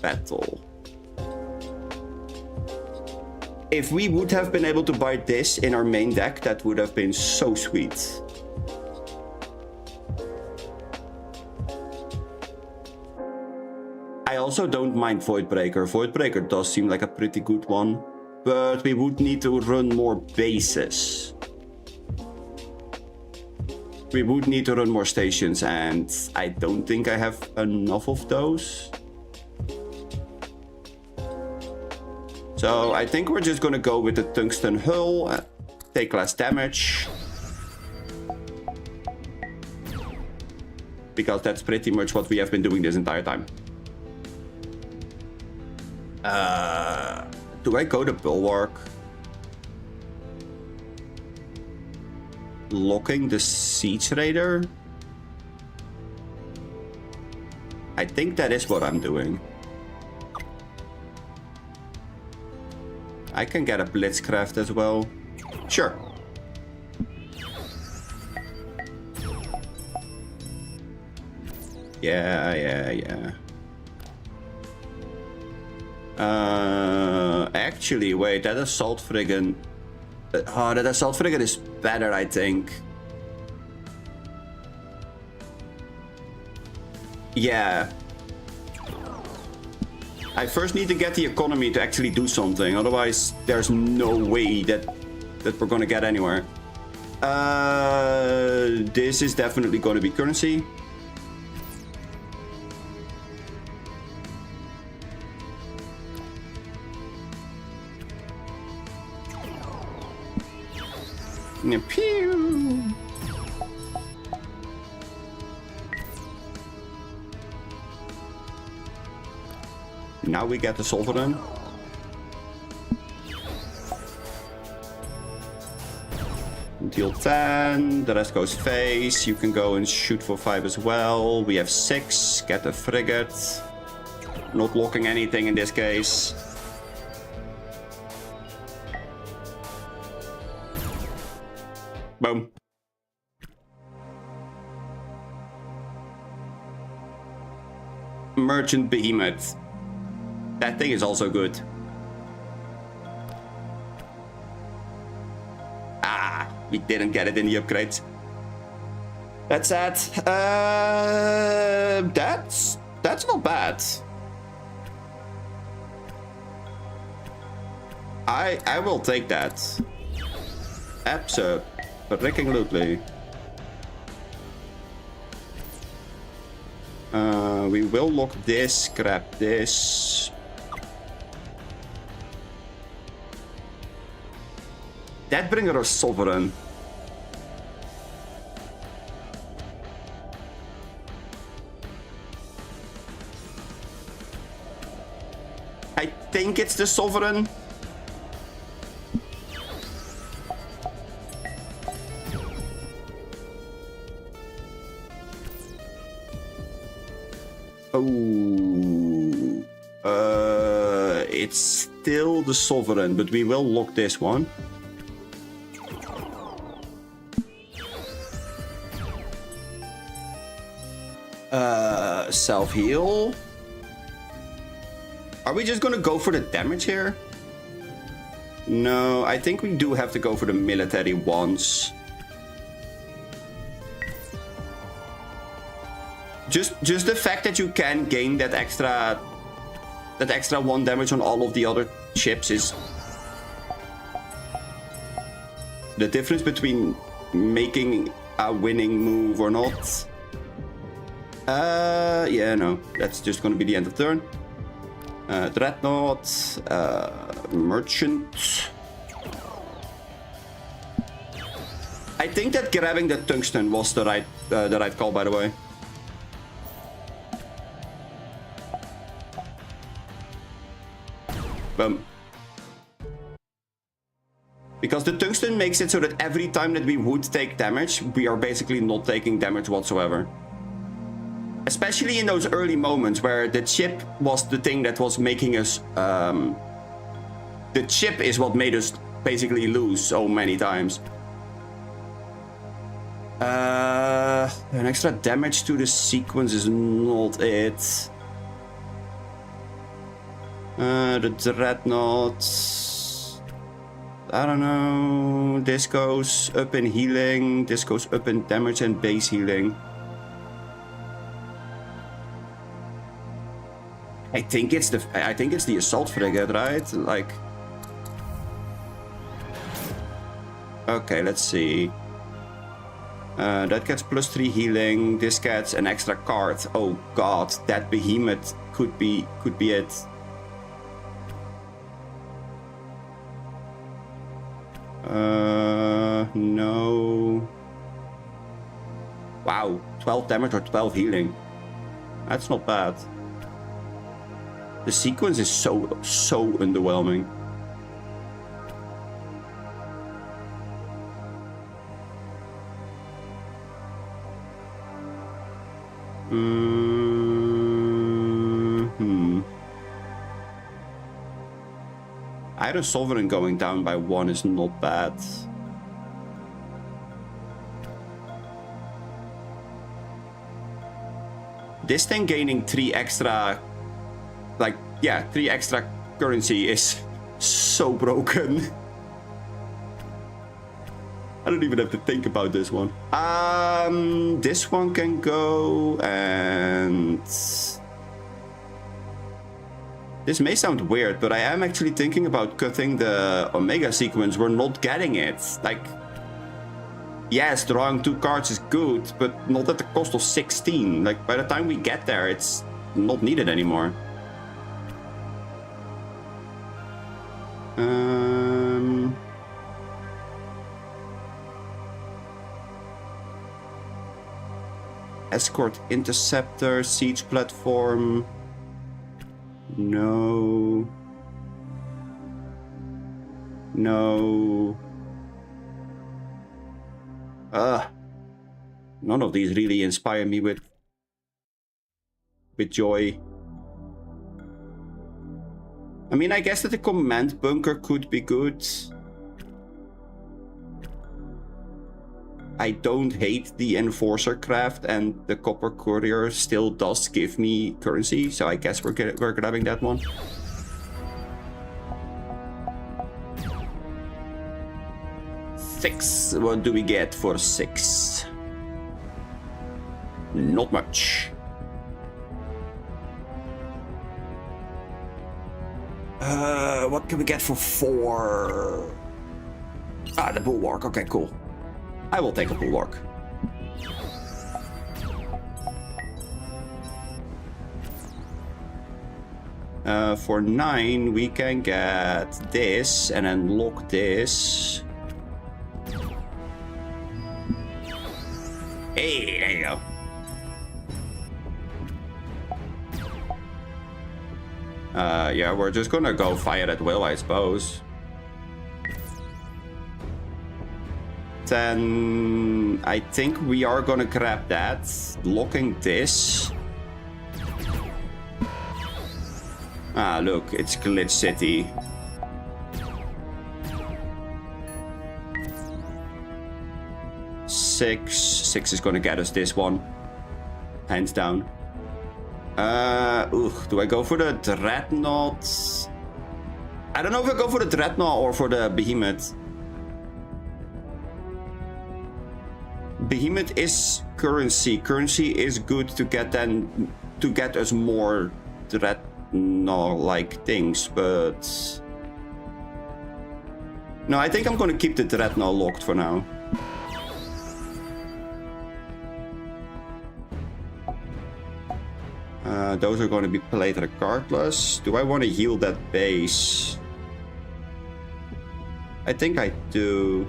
battle. If we would have been able to buy this in our main deck, that would have been so sweet. I also don't mind Voidbreaker. Voidbreaker does seem like a pretty good one, but we would need to run more bases. We would need to run more stations, and I don't think I have enough of those. So I think we're just gonna go with the tungsten hull, take less damage. Because that's pretty much what we have been doing this entire time. Do I go to Bulwark? Locking the Siege Raider? I think that is what I'm doing. I can get a Blitzcraft as well. Sure. Yeah. Actually, wait, that Assault Frigate... oh, that Assault Frigate is better, I think. Yeah. I first need to get the economy to actually do something, otherwise there's no way that we're gonna get anywhere. This is definitely gonna be currency. Pew. Now we get the Sovereign. Deal 10, the rest goes face. You can go and shoot for 5 as well. We have 6, get the frigate. Not locking anything in this case. Boom. Merchant Behemoth. That thing is also good. Ah, we didn't get it in the upgrades. That's sad. That's not bad. I will take that. Absolutely. We will lock this, grab this. Deathbringer or Sovereign? I think it's the Sovereign. Oh, it's still the Sovereign, but we will lock this one. Self-heal. Are we just gonna go for the damage here? No, I think we do have to go for the military once. Just the fact that you can gain that extra 1 damage on all of the other ships is the difference between making a winning move or not. Yeah, no, that's just gonna be the end of turn. Dreadnought, Merchant. I think that grabbing the tungsten was the right call, by the way. Boom. Because the tungsten makes it so that every time that we would take damage, we are basically not taking damage whatsoever. Especially in those early moments where the chip was the thing that was making us... the chip is what made us basically lose so many times. An extra damage to the sequence is not it. The Dreadnought... I don't know... This goes up in healing, this goes up in damage and base healing. I think it's the assault frigate, right? Like... Okay, let's see. That gets +3 healing. This gets an extra card. Oh god, that behemoth could be it. No. Wow, 12 damage or 12 healing. That's not bad. The sequence is so underwhelming. Either Sovereign going down by 1 is not bad. This thing gaining 3 extra... Like, yeah, 3 extra currency is so broken. I don't even have to think about this one. This one can go, and... This may sound weird, but I am actually thinking about cutting the Omega sequence. We're not getting it. Like, yes, drawing 2 cards is good, but not at the cost of 16. Like, by the time we get there, it's not needed anymore. Escort Interceptor, Siege Platform. No. No. None of these really inspire me with joy. I mean, I guess that the command bunker could be good. I don't hate the Enforcer craft, and the Copper Courier still does give me currency, so I guess we're grabbing that one. Six. What do we get for 6? Not much. What can we get for 4? Ah, the Bulwark. Okay, cool. I will take a Bulwark. For 9, we can get this and then lock this. Hey, there you go. Yeah, we're just gonna go fire at will, I suppose. Then I think we are gonna grab that, locking this. Ah, look, it's Glitch City. Six is gonna get us this one, hands down. Do I go for the Dreadnought? I don't know if I go for the Dreadnought or for the Behemoth. Behemoth is currency. Currency is good to get us more Dreadnought-like things, but no, I think I'm gonna keep the Dreadnought locked for now. Those are going to be played regardless. Do I want to heal that base? I think I do.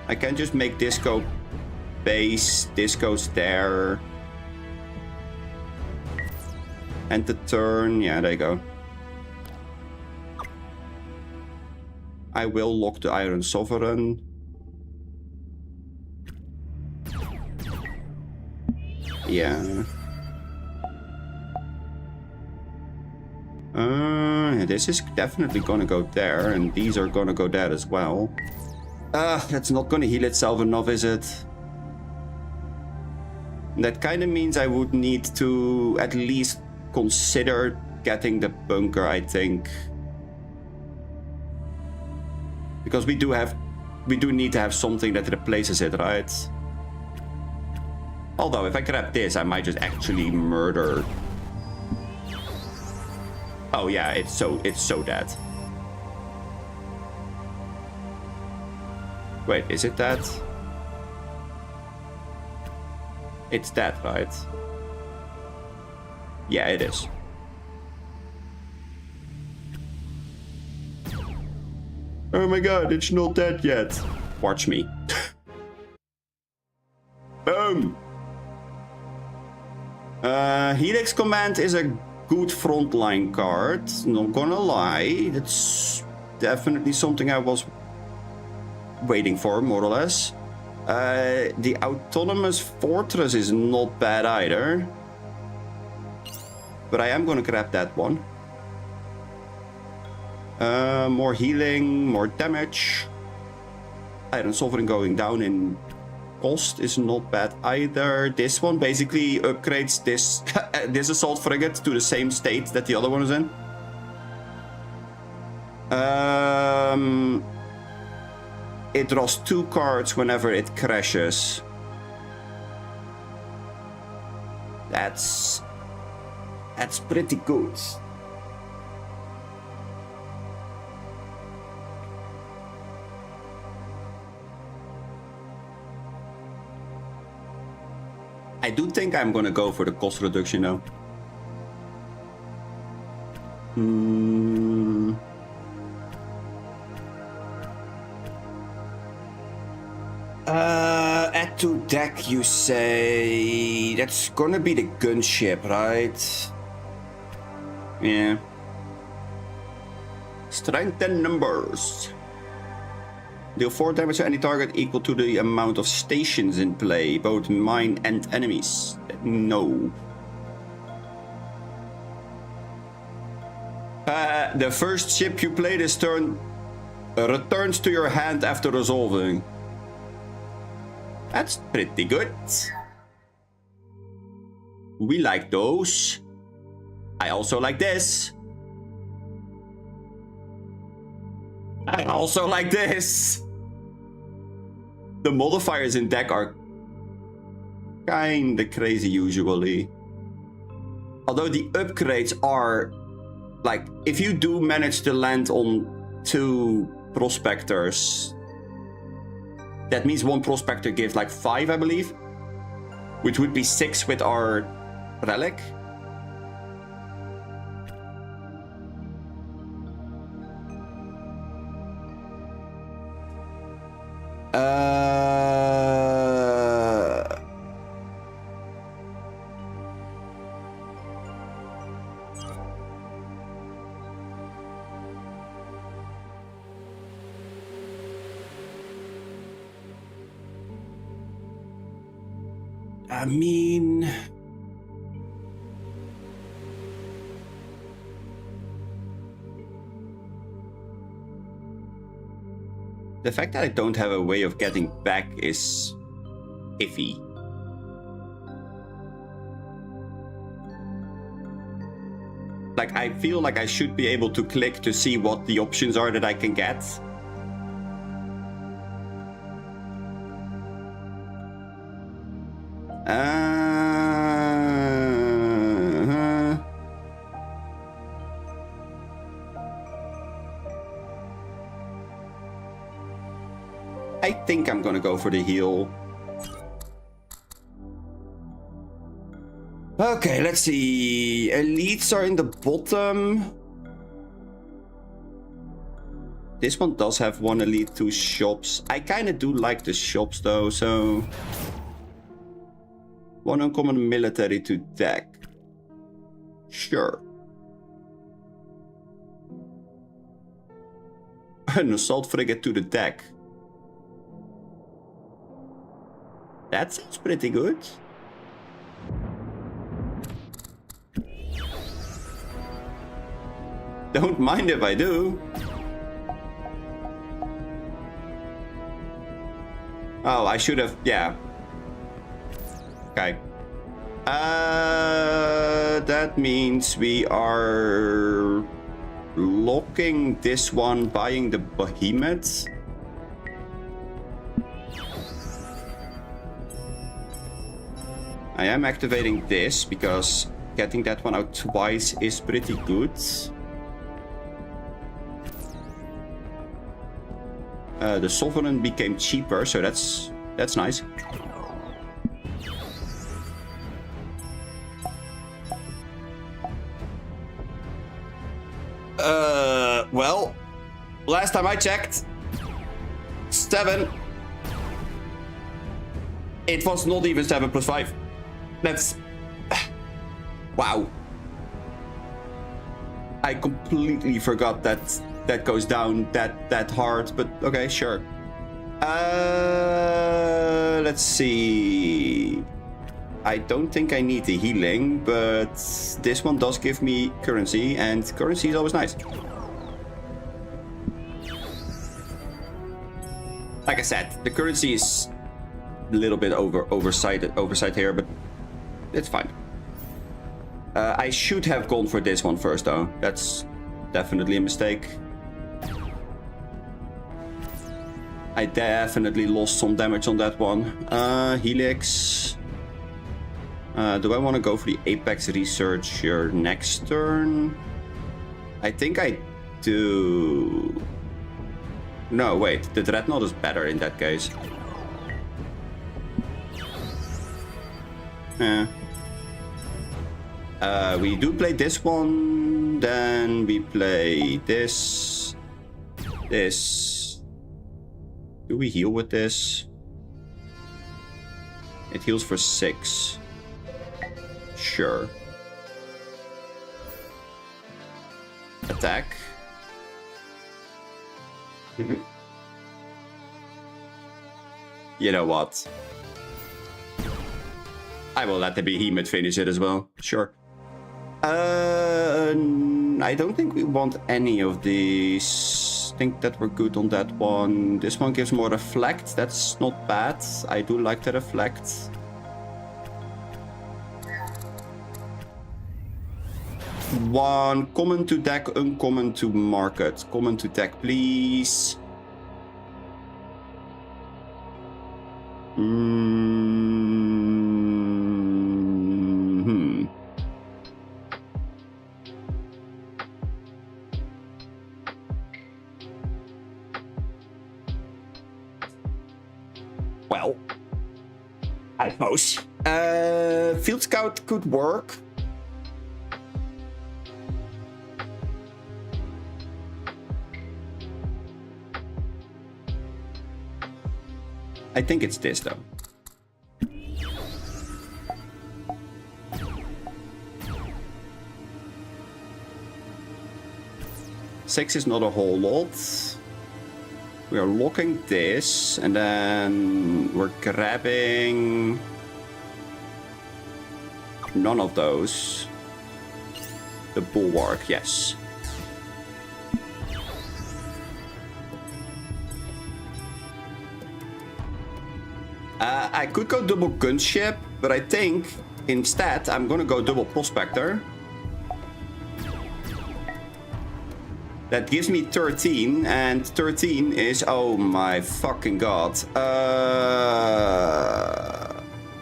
I can just make this go base, this goes there. And the turn, yeah, there you go. I will lock the Iron Sovereign. Yeah. This is definitely gonna go there, and these are gonna go there as well. That's not gonna heal itself enough, is it? That kind of means I would need to at least consider getting the bunker, I think. Because we do need to have something that replaces it, right? Although, if I grab this, I might just actually murder. Oh yeah, it's so dead. Wait, is it that? It's that, right? Yeah, it is. Oh my god, it's not dead yet. Watch me. Boom! Helix Command is a good frontline card, not gonna lie. It's definitely something I was waiting for, more or less. The Autonomous Fortress is not bad either. But I am gonna grab that one. More healing, more damage. Iron Sovereign going down in cost is not bad either. This one basically upgrades this this assault frigate to the same state that the other one is in. It draws 2 cards whenever it crashes. That's pretty good. I do think I'm gonna go for the cost reduction now. Add to deck, you say? That's gonna be the gunship, right? Yeah. Strength and numbers. Deal 4 damage to any target equal to the amount of stations in play, both mine and enemies. No. The first ship you play this turn returns to your hand after resolving. That's pretty good. We like those. I also like this. I also like this. The modifiers in deck are kinda crazy usually. Although the upgrades are like, if you do manage to land on 2 prospectors, that means 1 prospector gives like 5, I believe, which would be 6 with our relic. I mean... The fact that I don't have a way of getting back is iffy. Like, I feel like I should be able to click to see what the options are that I can get. I think I'm gonna go for the heal. Okay, let's see. Elites are in the bottom. This one does have 1 elite, 2 shops. I kind of do like the shops though, so... 1 uncommon military to deck. Sure. An assault frigate to the deck. That sounds pretty good. Don't mind if I do. Oh, I should have, yeah. Okay. That means we are locking this one, buying the behemoth. I am activating this because getting that one out twice is pretty good. The Sovereign became cheaper, so that's nice. Well, last time I checked, 7. It was not even 7 plus 5. That's... Wow. I completely forgot that that goes down that hard, but okay, sure. Let's see. I don't think I need the healing, but this one does give me currency, and currency is always nice. Like I said, the currency is a little bit oversight here, but it's fine. I should have gone for this one first, though. That's definitely a mistake. I definitely lost some damage on that one. Helix. Do I want to go for the Apex Researcher next turn? I think I do. No, wait. The Dreadnought is better in that case. We do play this one, then we play this. Do we heal with this? It heals for 6. Sure. Attack. You know what? I will let the behemoth finish it as well. Sure. I don't think we want any of these. I think that we're good on that one. This one gives more reflect. That's not bad. I do like the reflect. One common to deck, uncommon to market. Common to deck, please. Well, I suppose. Field Scout could work. I think it's this, though. Six is not a whole lot. We are locking this, and then we're grabbing none of those. The Bulwark, yes. I could go double Gunship, but I think instead I'm gonna go double Prospector. That gives me 13, and 13 is... Oh my fucking god.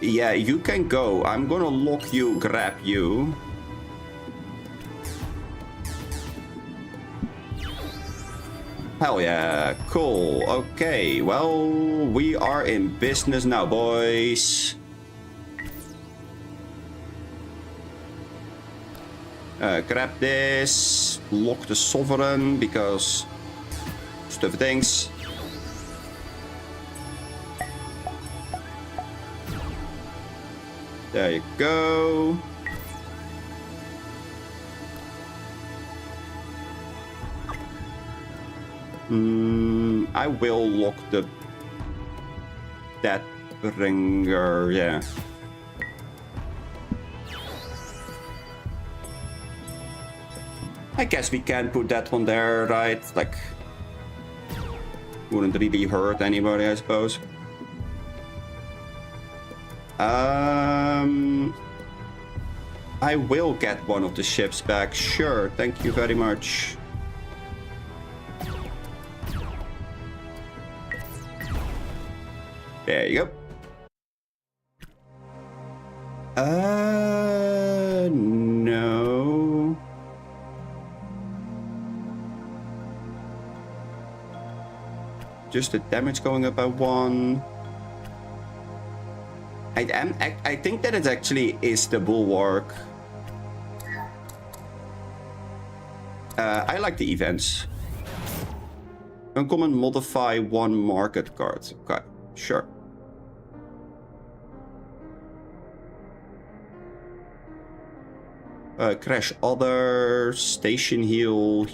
Yeah, you can go. I'm gonna lock you, grab you. Hell yeah, cool. Okay, well, we are in business now, boys. Grab this, lock the Sovereign, because stupid things. There you go. I will lock that ringer, yeah. I guess we can put that one there, right? Like, wouldn't really hurt anybody, I suppose. I will get one of the ships back, sure, thank you very much. There you go. No. Just the damage going up by 1. I think that it actually is the Bulwark. I like the events. Uncommon modify 1 market card. Okay, sure. Crash other, station heal.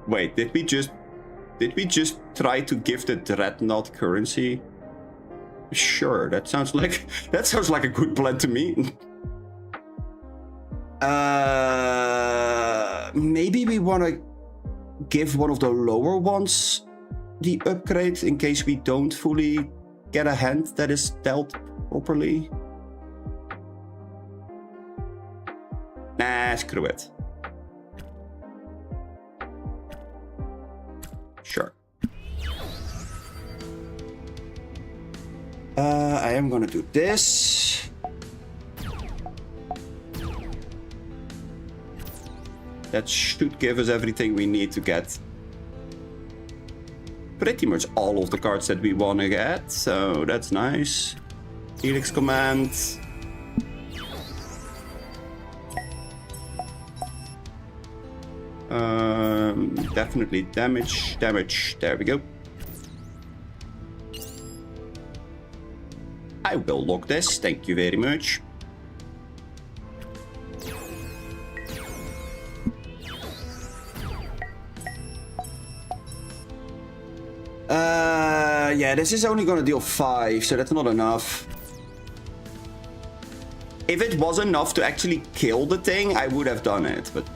Wait, did we just try to give the Dreadnought currency? Sure, that sounds like a good plan to me. Maybe we want to give one of the lower ones the upgrade in case we don't fully get a hand that is dealt properly. Nah, screw it. Sure. I am gonna do this. That should give us everything we need to get pretty much all of the cards that we want to get, so that's nice. Helix Command. Definitely damage. There we go. I will lock this, thank you very much. Yeah, this is only gonna deal 5, so that's not enough. If it was enough to actually kill the thing, I would have done it, but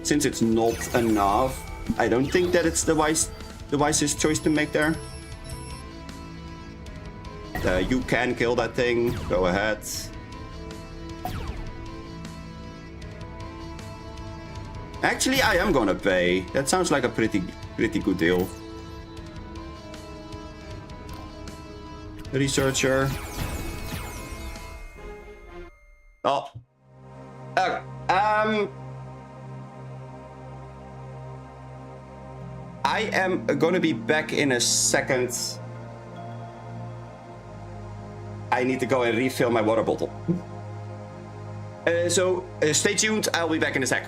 since it's not enough, I don't think that it's the wisest choice to make there. You can kill that thing, go ahead. Actually, I am gonna pay. That sounds like a pretty good deal. Researcher. Oh. I am gonna be back in a second. I need to go and refill my water bottle. So stay tuned, I'll be back in a sec.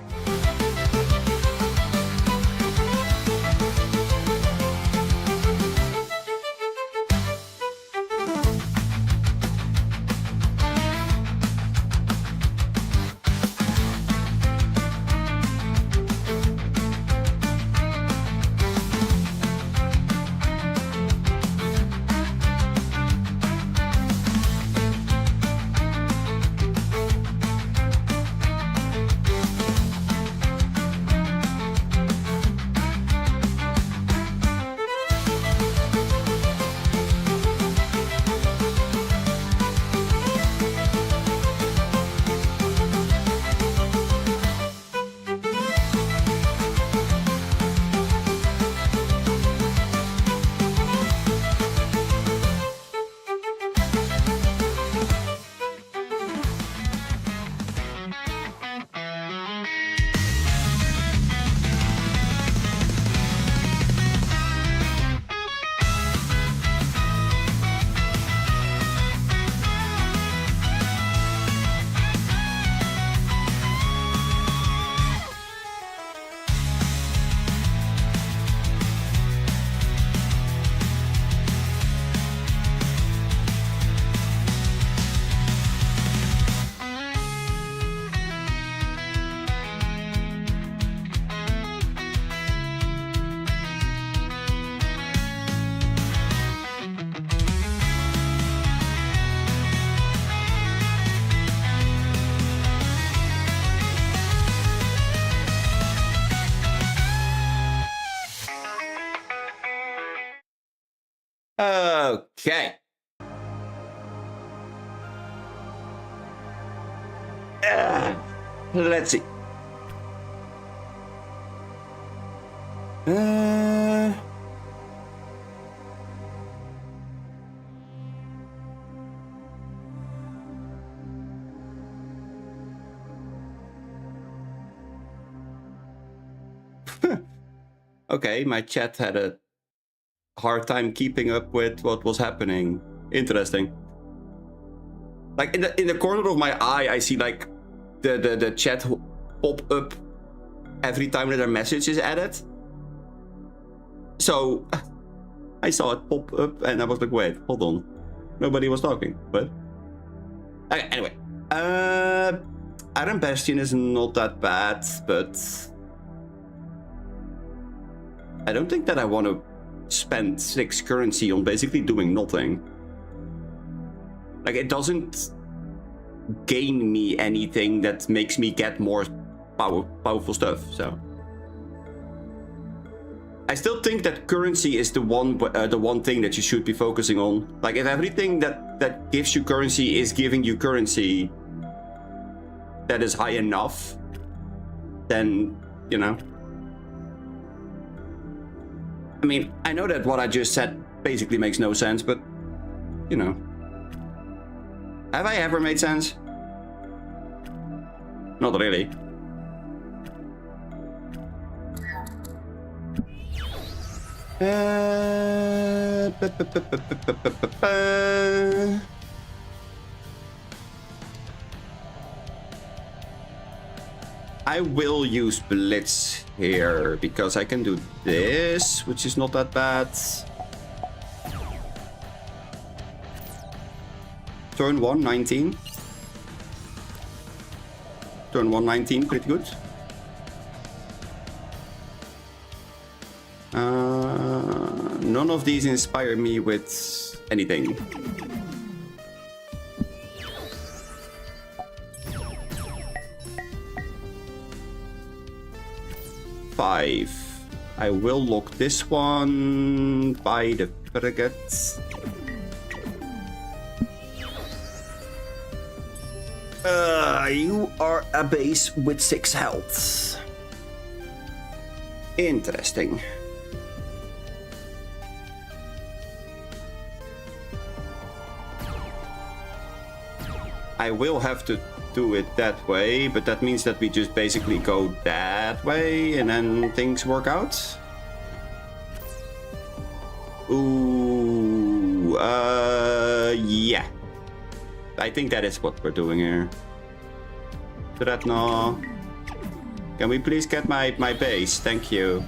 Okay. Let's see. Okay, my chat had a hard time keeping up with what was happening. Interesting. Like in the corner of my eye, I see like the chat pop up every time that a message is added. So I saw it pop up and I was like, wait, hold on. Nobody was talking. What? Okay, anyway. Iron Bastion is not that bad, but I don't think that I want to spend 6 currency on basically doing nothing. Like, it doesn't gain me anything that makes me get more powerful stuff, so. I still think that currency is the one thing that you should be focusing on. Like, if everything that gives you currency is giving you currency that is high enough, then, you know. I mean, I know that what I just said basically makes no sense, but, you know. Have I ever made sense? Not really. I will use Blitz here because I can do this, which is not that bad. Turn 1, 19. Turn 1, 19, pretty good. None of these inspire me with anything. Five. I will lock this one by the frigate. You are a base with 6 health. Interesting. I will have to do it that way, but that means that we just basically go that way and then things work out. Ooh, yeah. I think that is what we're doing here. Dreadnought. Can we please get my base? Thank you.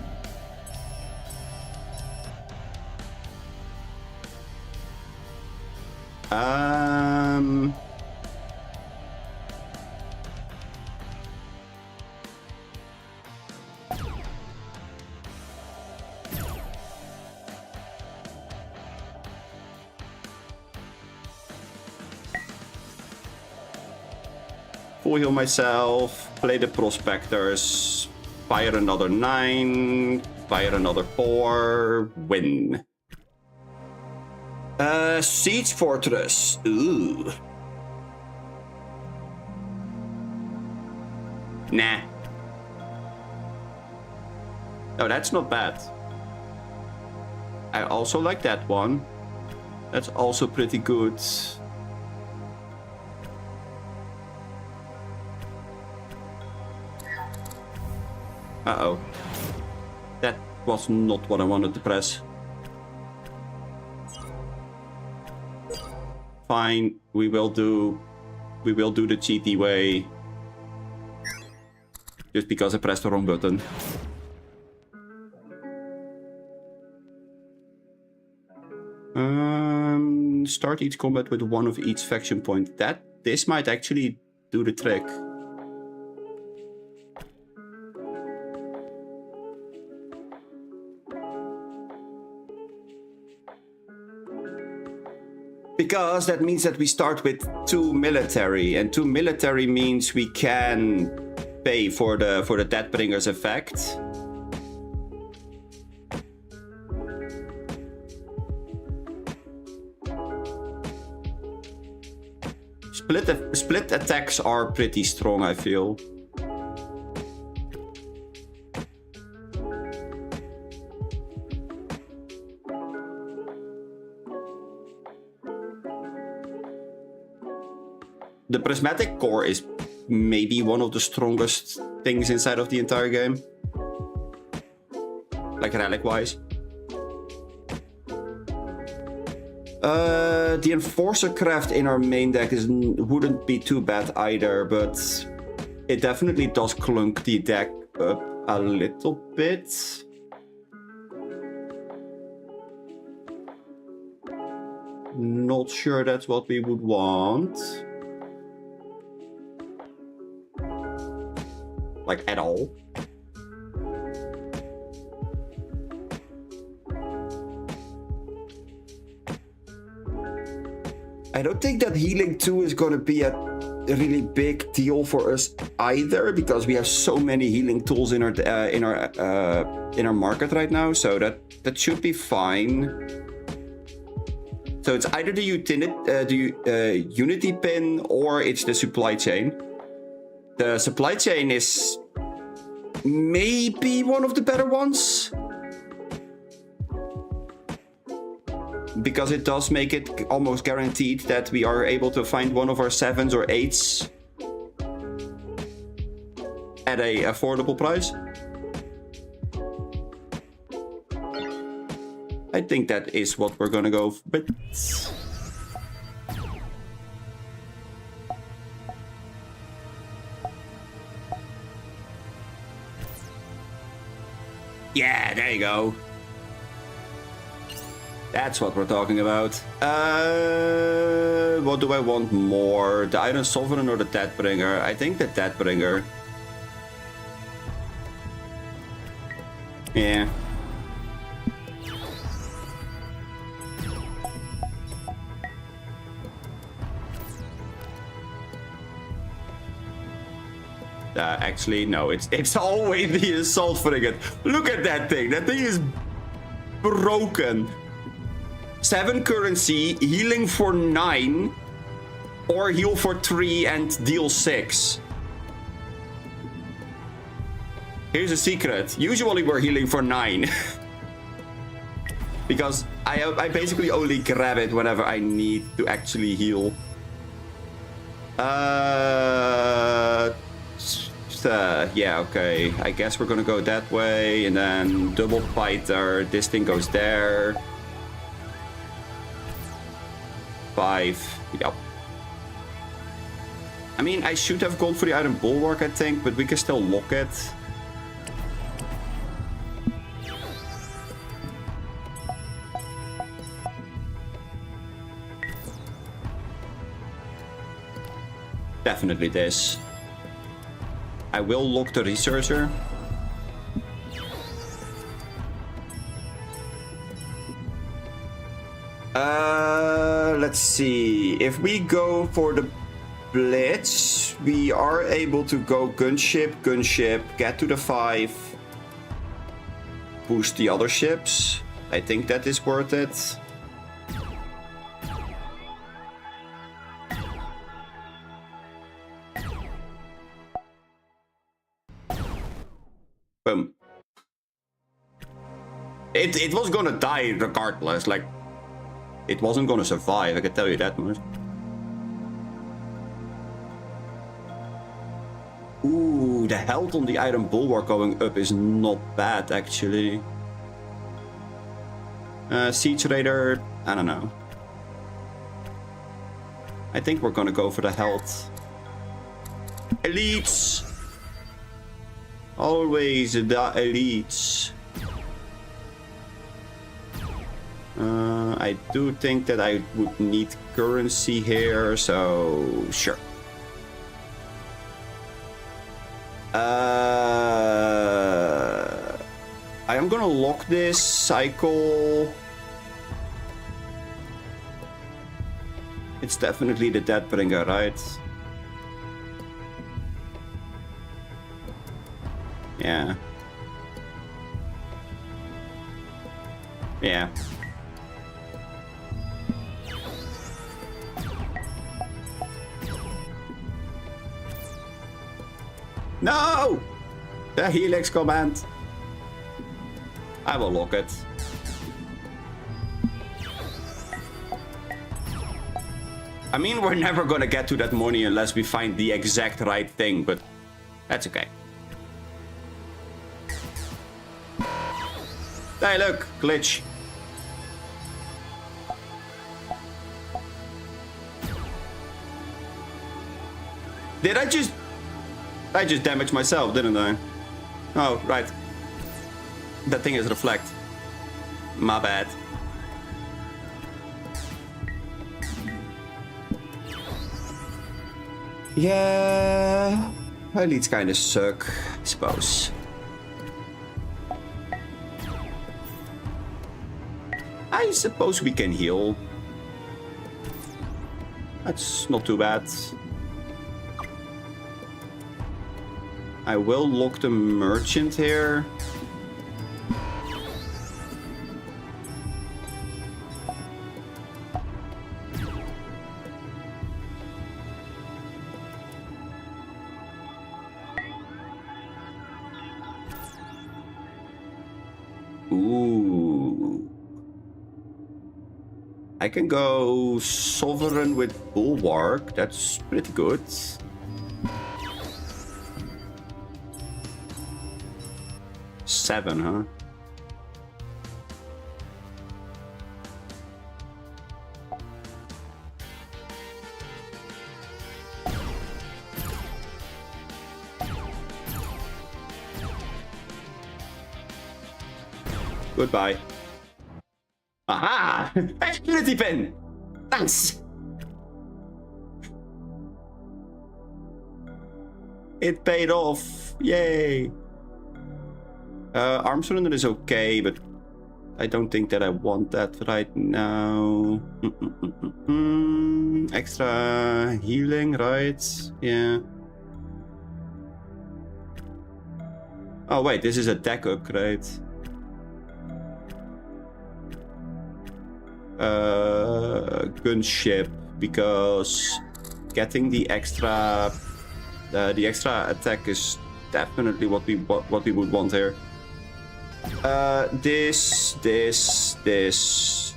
Full heal myself, play the prospectors, fire another 9, fire another 4, win. Siege Fortress. Ooh. Nah. Oh, that's not bad. I also like that one. That's also pretty good. Uh-oh. That was not what I wanted to press. Fine, we will do the cheaty way. Just because I pressed the wrong button. Start each combat with 1 of each faction point. This might actually do the trick. Because that means that we start with 2 military, and 2 military means we can pay for the Deathbringer's effect. split attacks are pretty strong, I feel. The prismatic core is maybe one of the strongest things inside of the entire game. Like relic-wise. The Enforcer craft in our main deck wouldn't be too bad either, but it definitely does clunk the deck up a little bit. Not sure that's what we would want. Like, at all. I don't think that healing 2 is going to be a really big deal for us either, because we have so many healing tools in our market right now, so that should be fine. So it's either the Unity pin or it's the supply chain. The supply chain is maybe one of the better ones, because it does make it almost guaranteed that we are able to find one of our 7s or 8s at a affordable price. I think that is what we're gonna go with. Yeah, there you go. That's what we're talking about. What do I want more? The Iron Sovereign or the Deathbringer? I think the Deathbringer. Yeah. Actually, no, it's always the Assault Frigate. Look at that thing. That thing is broken. 7 currency, healing for 9, or heal for 3 and deal 6. Here's a secret. Usually we're healing for 9. Because I basically only grab it whenever I need to actually heal. Yeah, okay. I guess we're gonna go that way, and then double fighter. This thing goes there. 5. Yep. I mean, I should have gone for the Iron Bulwark, I think, but we can still lock it. Definitely this. I will lock the Researcher. Let's see. If we go for the Blitz, we are able to go gunship, get to the 5, boost the other ships. I think that is worth it. Boom. It was gonna die regardless, like, it wasn't gonna survive, I can tell you that much. Ooh, the health on the Iron Bulwark going up is not bad, actually. Siege Raider, I don't know. I think we're gonna go for the health. Elites! Always the elites. I do think that I would need currency here, so sure. I am gonna lock this cycle. It's definitely the Deathbringer, right? Yeah. Yeah. No! The helix command. I will lock it. I mean, we're never gonna get to that money unless we find the exact right thing, but that's okay. Hey, look, glitch. Did I just damaged myself, didn't I? Oh, right. That thing is reflect. My bad. Yeah, elites kind of suck, I suppose. I suppose we can heal. That's not too bad. I will lock the merchant here. Ooh. I can go Sovereign with Bulwark. That's pretty good. Seven, huh? Goodbye. Aha! Hey, Unity Pin! Thanks! It paid off. Yay! Arm surrender is okay, but I don't think that I want that right now. Extra healing, right? Yeah. Oh wait, this is a deck upgrade. Gunship, because getting the extra attack is definitely what we would want here. This, Blitz.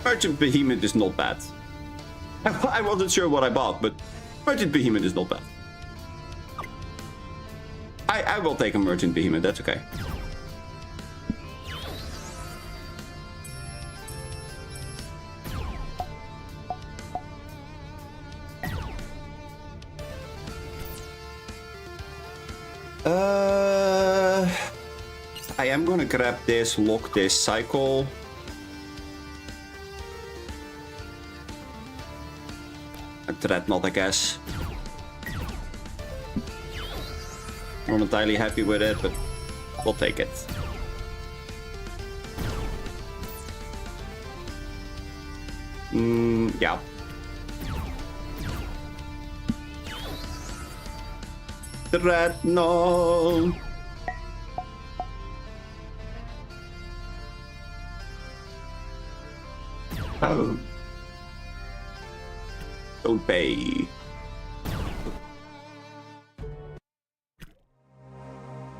Merchant Behemoth is not bad. I wasn't sure what I bought, but Merchant Behemoth is not bad. I will take a Merchant Behemoth, that's okay. I am gonna grab this, lock this cycle. A Dreadnought, I guess. Not entirely happy with it, but we'll take it. Yeah. Dreadnought. Oh. Don't pay.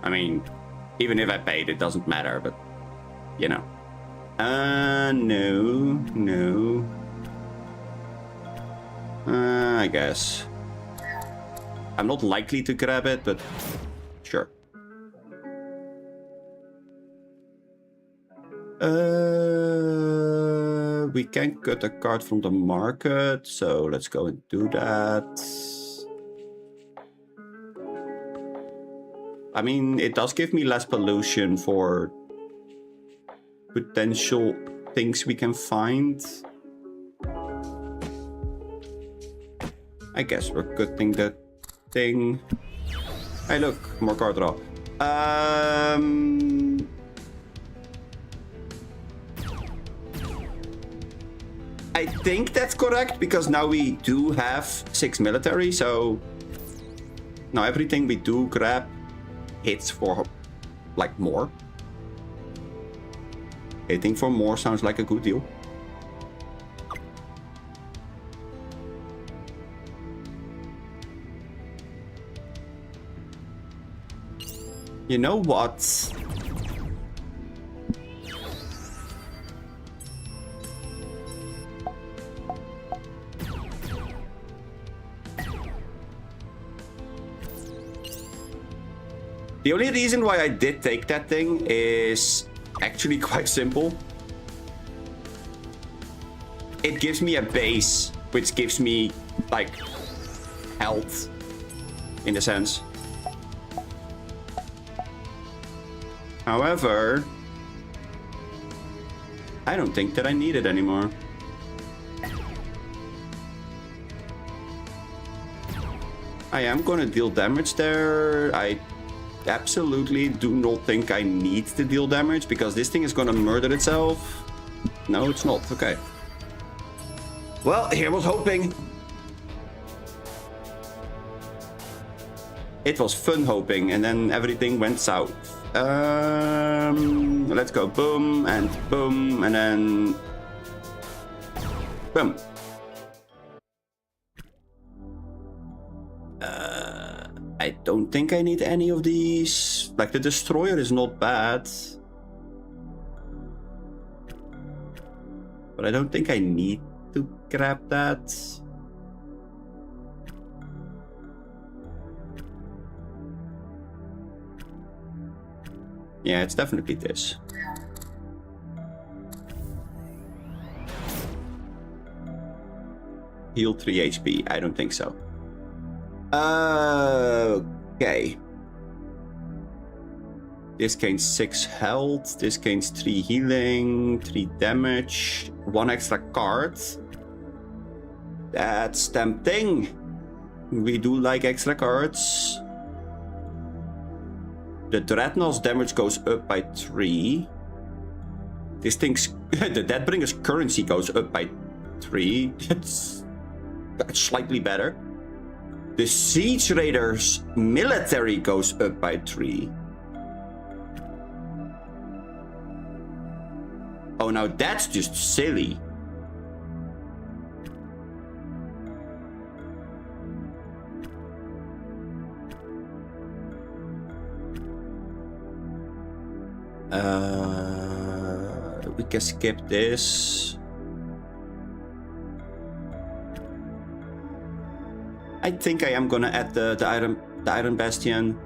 I mean, even if I paid, it doesn't matter, but, you know. No. I guess. I'm not likely to grab it, but sure. We can cut a card from the market, so let's go and do that. I mean, it does give me less pollution for potential things we can find. I guess we're cutting that thing. Hey, look, more card draw. I think that's correct, because now we do have 6 military, so now everything we do grab hits for like more. Hitting for more sounds like a good deal. You know what? The only reason why I did take that thing is actually quite simple. It gives me a base, which gives me, like, health, in a sense. However, I don't think that I need it anymore. I am gonna deal damage there. I absolutely do not think I need to deal damage, because this thing is gonna murder itself. No, it's not. Okay. Well, here was hoping. It was fun hoping, and then everything went south. Let's go boom, and then boom. I don't think I need any of these. Like, the destroyer is not bad, but I don't think I need to grab that. Yeah, it's definitely this. Heal 3 HP. I don't think so. Okay. This gains 6 health. This gains 3 healing, 3 damage, 1 extra card. That's tempting. We do like extra cards. The Dreadnought's damage goes up by 3. This thing's... the Deathbringer's currency goes up by 3. That's slightly better. The Siege Raider's military goes up by 3. Oh, now that's just silly. We can skip this. I think I am gonna add the Iron Bastion.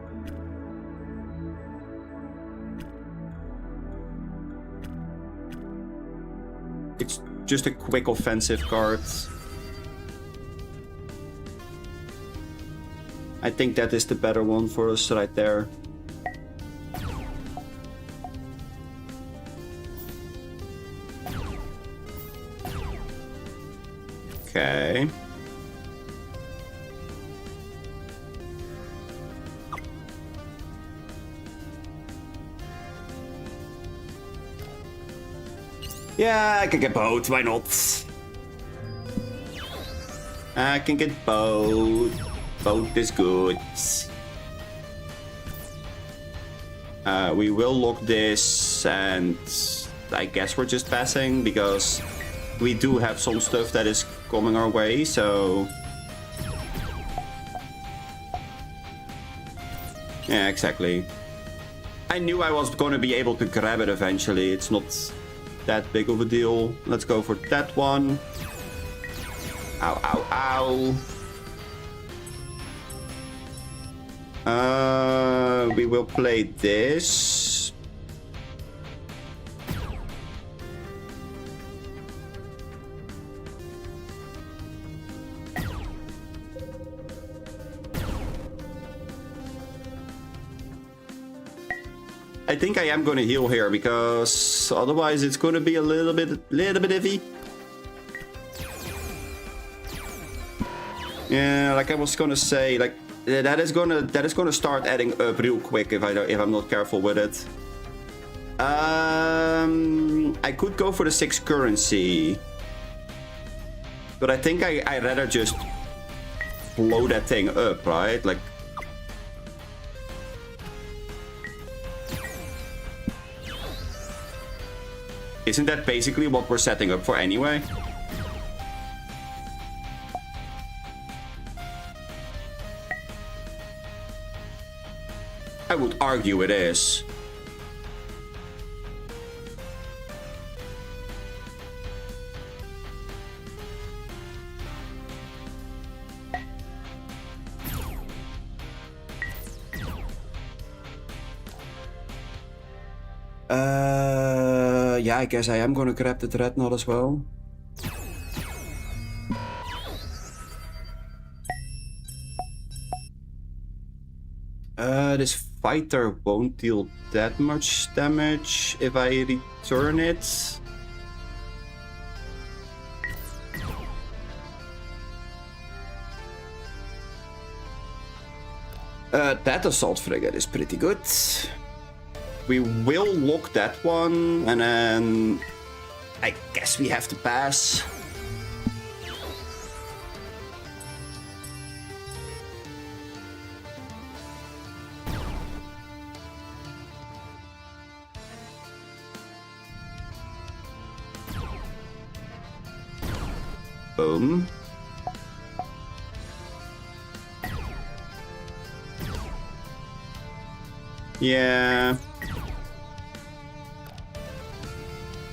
It's just a quick offensive card. I think that is the better one for us right there. Okay. Yeah, I can get both, why not? I can get both. Both is good. We will lock this, and I guess we're just passing, because we do have some stuff that is coming our way, so... Yeah, exactly. I knew I was going to be able to grab it eventually. It's not that big of a deal. Let's go for that one. Ow, ow, ow. We will play this. I think I am going to heal here, because otherwise it's going to be a little bit iffy. Yeah, like I was going to say, like that is going to start adding up real quick if I'm not careful with it. I could go for the 6 currency. But I think I'd rather just blow that thing up, right? Like... Isn't that basically what we're setting up for anyway? I would argue it is. Yeah, I guess I am gonna grab the Dreadnought as well. This fighter won't deal that much damage if I return it. That assault frigate is pretty good. We will lock that one, and then I guess we have to pass. Boom. Yeah.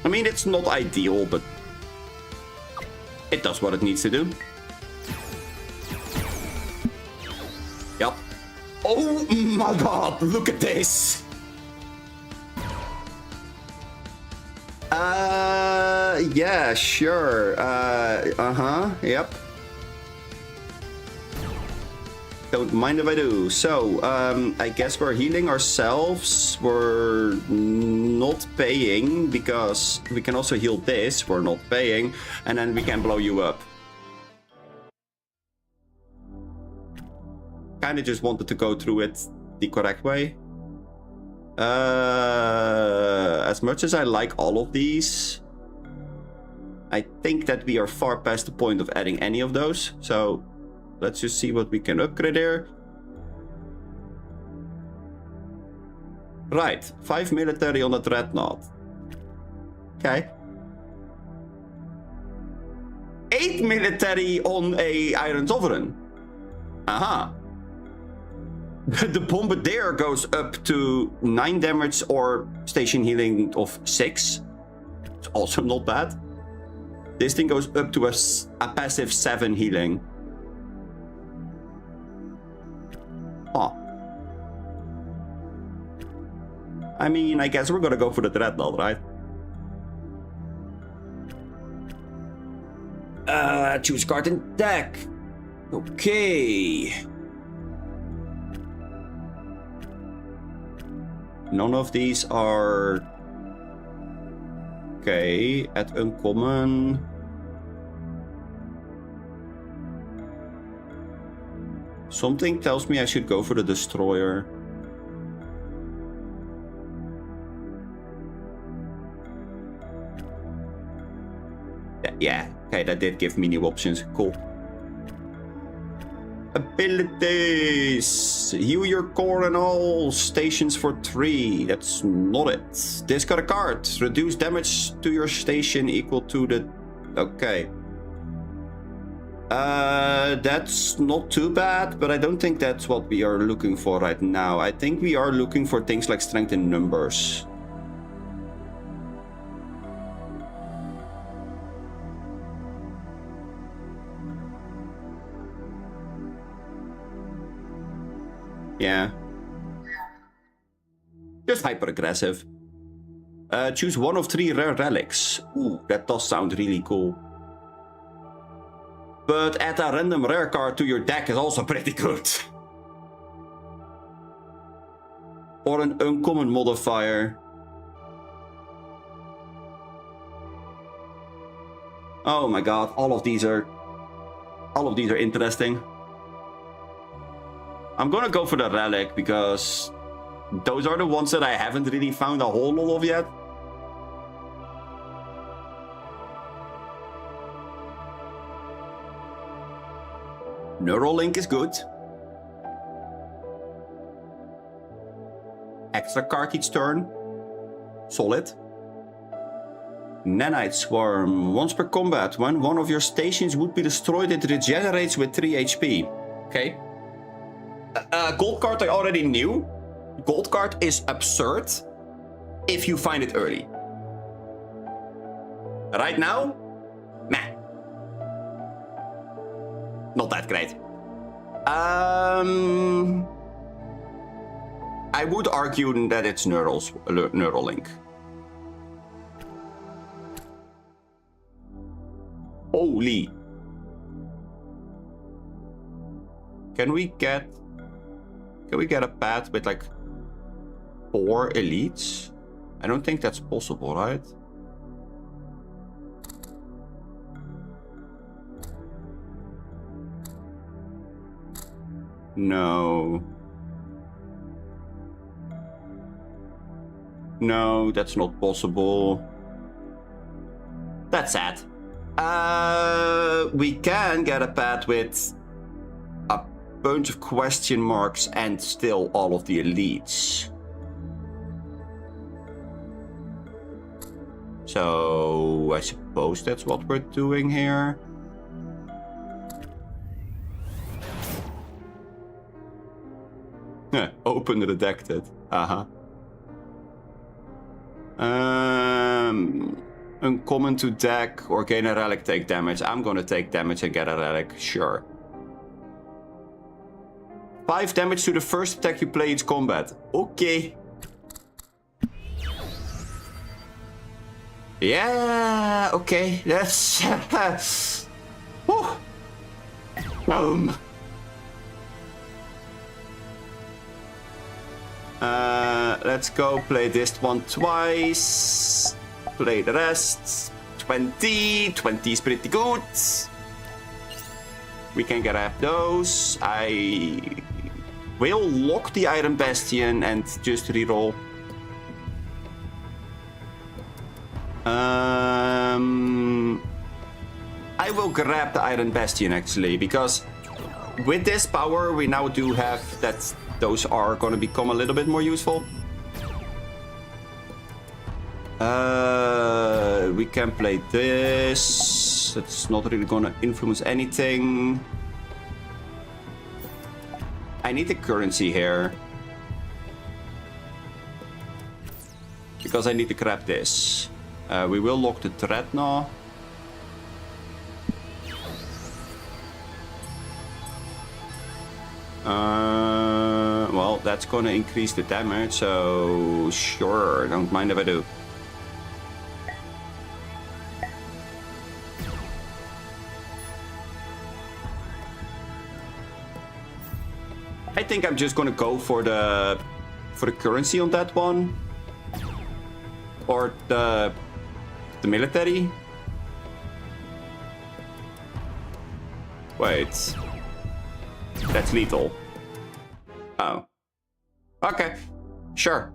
I mean, it's not ideal, but it does what it needs to do. Yep. Oh my god, look at this! Yeah, sure. Yep. Don't mind if I do. So, I guess we're healing ourselves. We're not paying because we can also heal this. We're not paying. And then we can blow you up. Kind of just wanted to go through it the correct way. As much as I like all of these, I think that we are far past the point of adding any of those. So let's just see what we can upgrade here. Right, 5 military on the Dreadnought. Okay. 8 military on a Iron Sovereign. Aha. The Bombardier goes up to 9 damage or station healing of 6. It's also not bad. This thing goes up to a passive 7 healing. Huh. I mean, I guess we're gonna go for the Dreadnought, right? Choose card in deck. Okay. None of these are... Okay, at uncommon... Something tells me I should go for the Destroyer. Yeah, okay, that did give me new options. Cool. Abilities! Heal your core and all stations for 3. That's not it. Discard a card. Reduce damage to your station equal to the... Okay. That's not too bad, but I don't think that's what we are looking for right now. I think we are looking for things like strength in numbers. Yeah. Just hyper aggressive. Choose 1 of 3 rare relics. Ooh, that does sound really cool. But add a random rare card to your deck is also pretty good. Or an uncommon modifier. Oh my god, all of these are interesting. I'm gonna go for the relic because those are the ones that I haven't really found a whole lot of yet. Neuralink is good. Extra card each turn. Solid. Nanite Swarm. Once per combat, when one of your stations would be destroyed, it regenerates with 3 HP. Okay. Gold card I already knew. Gold card is absurd if you find it early. Right now, meh. Not that great. I would argue that it's Neuralink. Holy. Can we get a path with like 4 elites? I don't think that's possible, right? No. No, that's not possible. That's sad. We can get a path with a bunch of question marks and still all of the elites. So I suppose that's what we're doing here. Open redacted. Uncommon to deck or gain a relic, take damage. I'm gonna take damage and get a relic, sure. 5 damage to the first attack you play each combat. Okay. Yeah, okay. That's... Let's go play this one twice. Play the rest. 20. 20 is pretty good. We can grab those. I will lock the Iron Bastion and just reroll. I will grab the Iron Bastion actually, because with this power we now do have that those are going to become a little bit more useful. We can play this. It's not really going to influence anything. I need the currency here, because I need to grab this. We will lock the Dreadnought. Well, that's gonna increase the damage, so sure, don't mind if I do. I think I'm just gonna go for the currency on that one, or the military. Wait, that's lethal. Oh, okay, sure,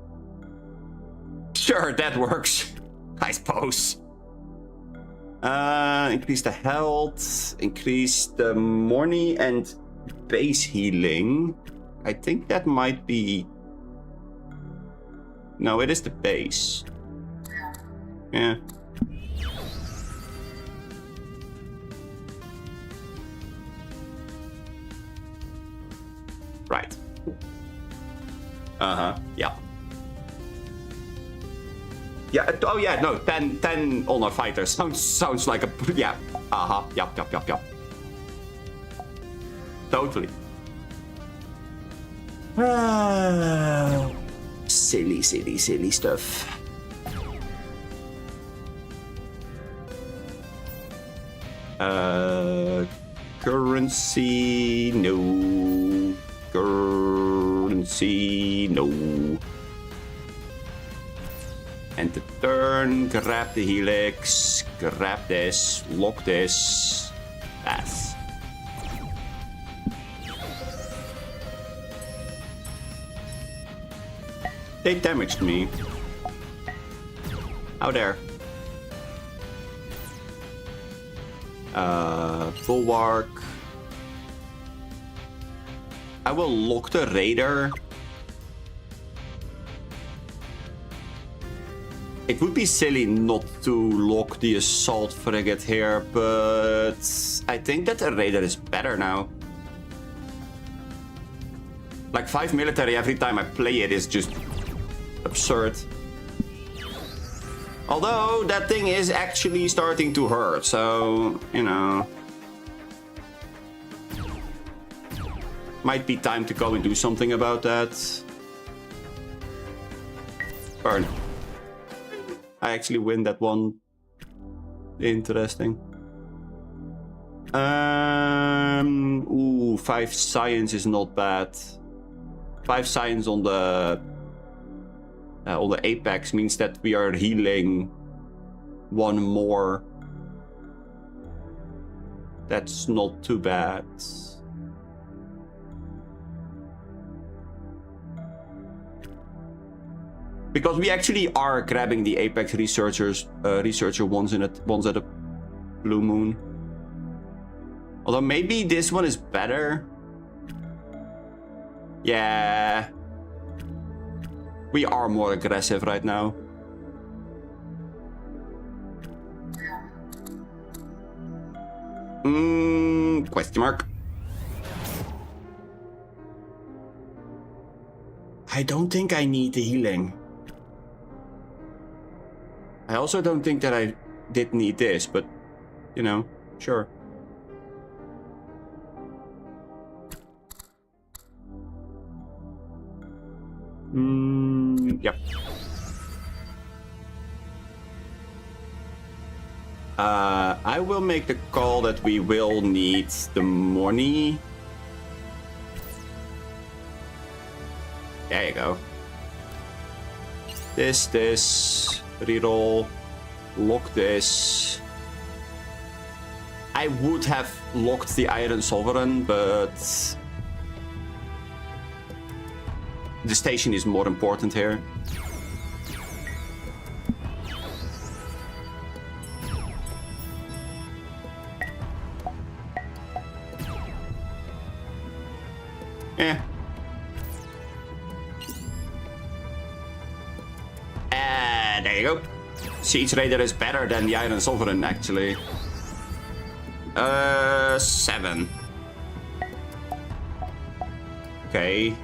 that works, I suppose. Increase the health, increase the money and base healing. I think that might be... No, it is the base. Yeah. Right. Yeah. Yeah, oh yeah, no, 10 honor fighters. Sounds like a... Yeah. Yep. Totally. Silly stuff. Currency, no. Currency, no. And the turn, grab the helix, grab this, lock this. Pass. They damaged me. How dare. Bulwark. I will lock the Raider. It would be silly not to lock the Assault Frigate here, but I think that the Raider is better now. Like 5 military every time I play it is just absurd. Although that thing is actually starting to hurt, so, you know. Might be time to go and do something about that. Burn. I actually win that one. Interesting. Ooh, 5 science is not bad. 5 science on the apex means that we are healing 1 more. That's not too bad. Because we actually are grabbing the apex researcher once at a blue moon. Although maybe this one is better. Yeah. We are more aggressive right now. Question mark. I don't think I need the healing. I also don't think that I did need this, but, you know, sure. Yep. I will make the call that we will need the money. There you go. This, reroll, lock this. I would have locked the Iron Sovereign, but the station is more important here. Yeah. There you go. Siege Raider is better than the Iron Sovereign, actually. 7. Okay.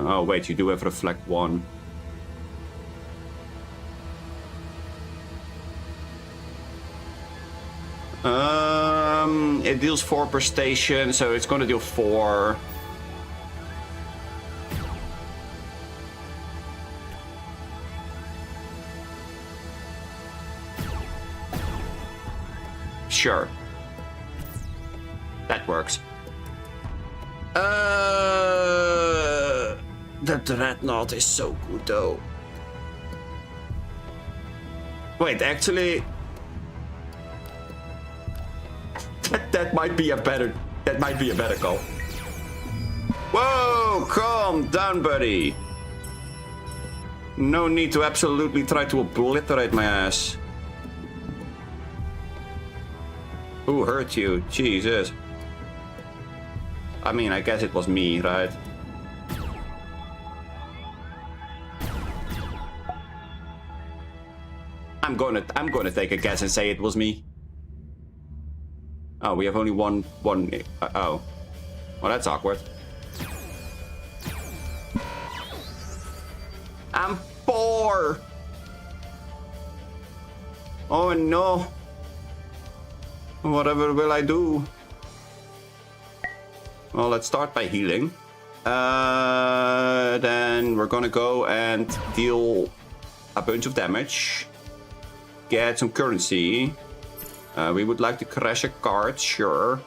Oh, wait, you do have Reflect 1. It deals 4 per station, so it's gonna deal 4. Sure. That works. The Dreadnought is so good though. Wait, actually that might be a better call. Whoa, calm down, buddy. No need to absolutely try to obliterate my ass. Who hurt you? Jesus. I mean, I guess it was me, right? I'm gonna take a guess and say it was me. Oh, we have only one. Oh, well, that's awkward. I'm 4. Oh no. Whatever will I do? Well, let's start by healing. Then we're gonna go and deal a bunch of damage. Get some currency. We would like to crash a card, sure.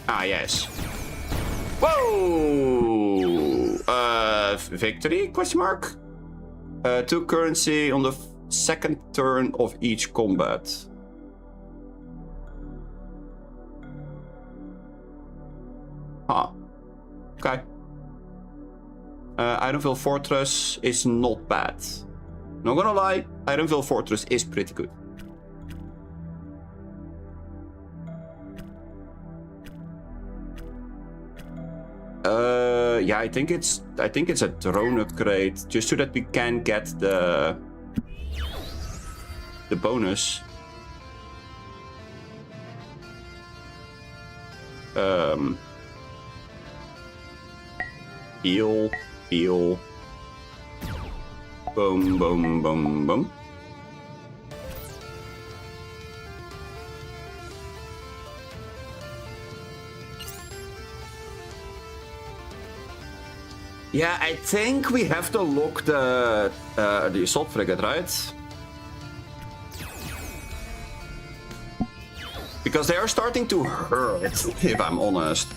Ah, yes. Whoa! Victory? Question mark? 2 currency on the second turn of each combat. Huh. Okay. Ironville Fortress is not bad. Not gonna lie, Ironville Fortress is pretty good. Yeah, I think it's a drone upgrade, just so that we can get the bonus. Heal. Boom, boom, boom, boom. Yeah, I think we have to look the assault frigate, right? Because they are starting to hurt, if I'm honest.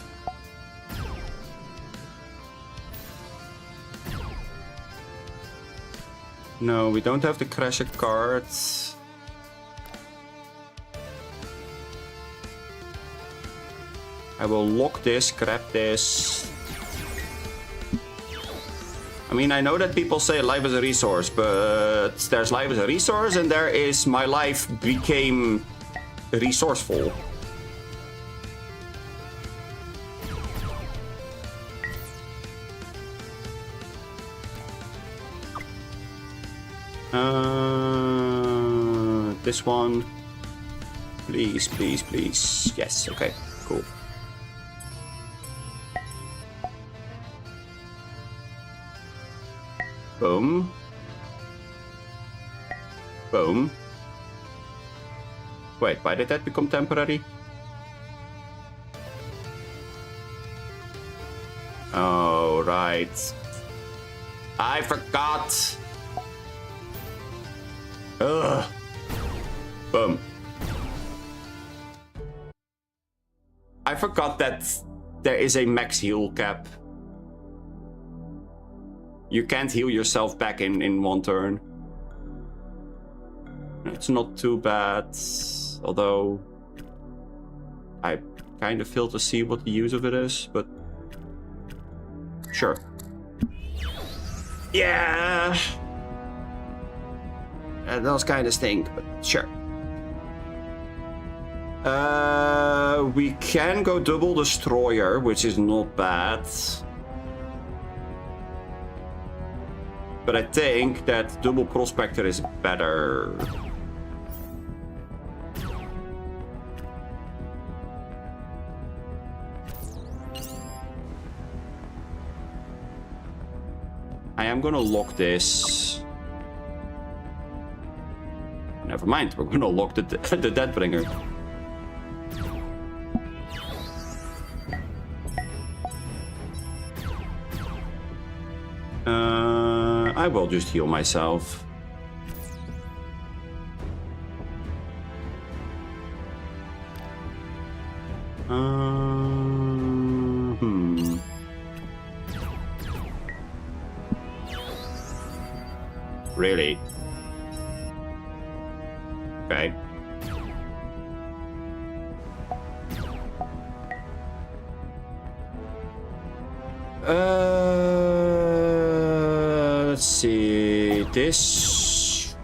No, we don't have to crash a card. I will lock this, grab this. I mean, I know that people say life is a resource, but there's life as a resource and there is my life became resourceful. This one. Please, please, please. Yes, okay, cool. Boom. Boom. Wait, why did that become temporary? Oh, right. I forgot. Ugh. Boom. I forgot that there is a max heal cap. You can't heal yourself back in one turn. It's not too bad, although I kind of fail to see what the use of it is, but sure. Yeah. Those kind of stink, but sure. We can go double destroyer, which is not bad. But I think that double prospector is better. I am gonna lock this. Never mind, we're gonna lock the Deadbringer. I will just heal myself. Really? Okay. Let's see. This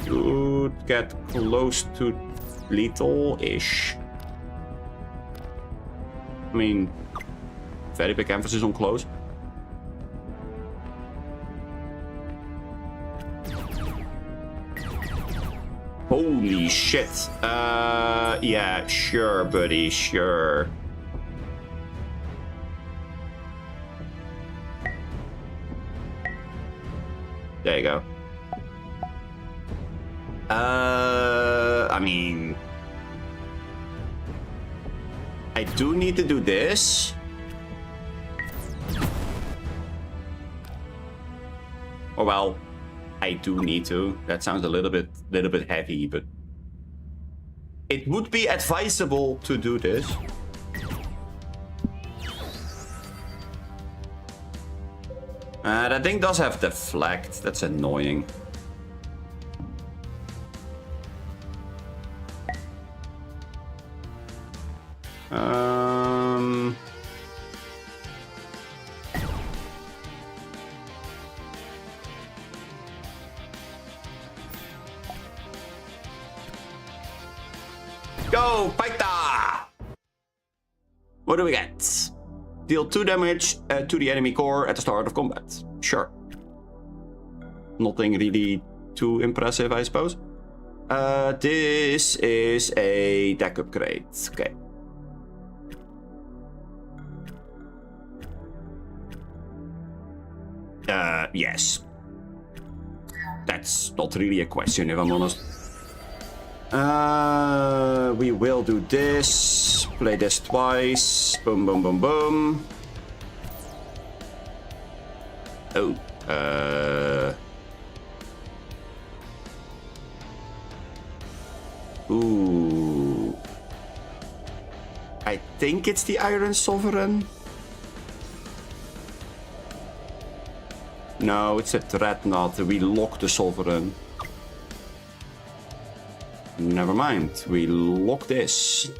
should get close to lethal-ish. I mean, very big emphasis on close. Holy shit. Yeah, sure, buddy, sure. There you go. I mean, I do need to do this. Or well, I do need to. That sounds a little bit heavy, but it would be advisable to do this. That thing does have deflect. That's annoying. Go, fighter! What do we get? Deal 2 damage to the enemy core at the start of combat. Sure. Nothing really too impressive, I suppose. This is a deck upgrade. Okay. Yes. That's not really a question, if I'm honest. We will do this. Play this twice. Boom, boom, boom, boom. Oh. Ooh. I think it's the Iron Sovereign. No, it's a Dreadnought. We lock the Sovereign. Never mind. We lock this.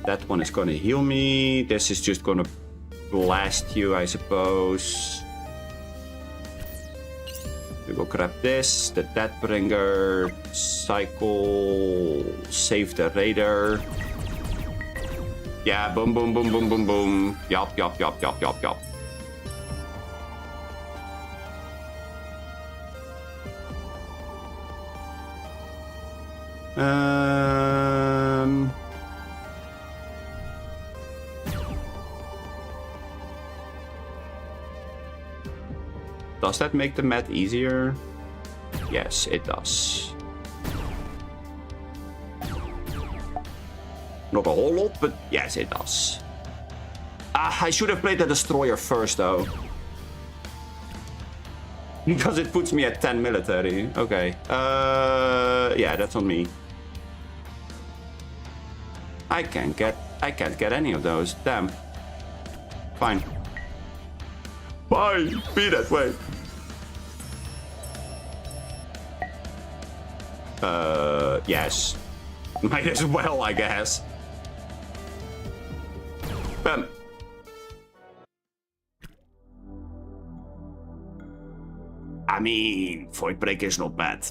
That one is gonna heal me. This is just gonna blast you, I suppose. We will grab this, the Deathbringer, cycle, save the Raider. Yeah, boom, boom, boom, boom, boom, boom. Yup, yup, yup, yup, yup, yup. Does that make the math easier? Yes, it does. Not a whole lot, but yes, it does. I should have played the Destroyer first, though. Because it puts me at 10 military. Okay. Yeah, that's on me. I can't get any of those. Damn. Fine. Fine. Be that way. Yes. Might as well, I guess. Bam. I mean, Voidbreaker is not bad.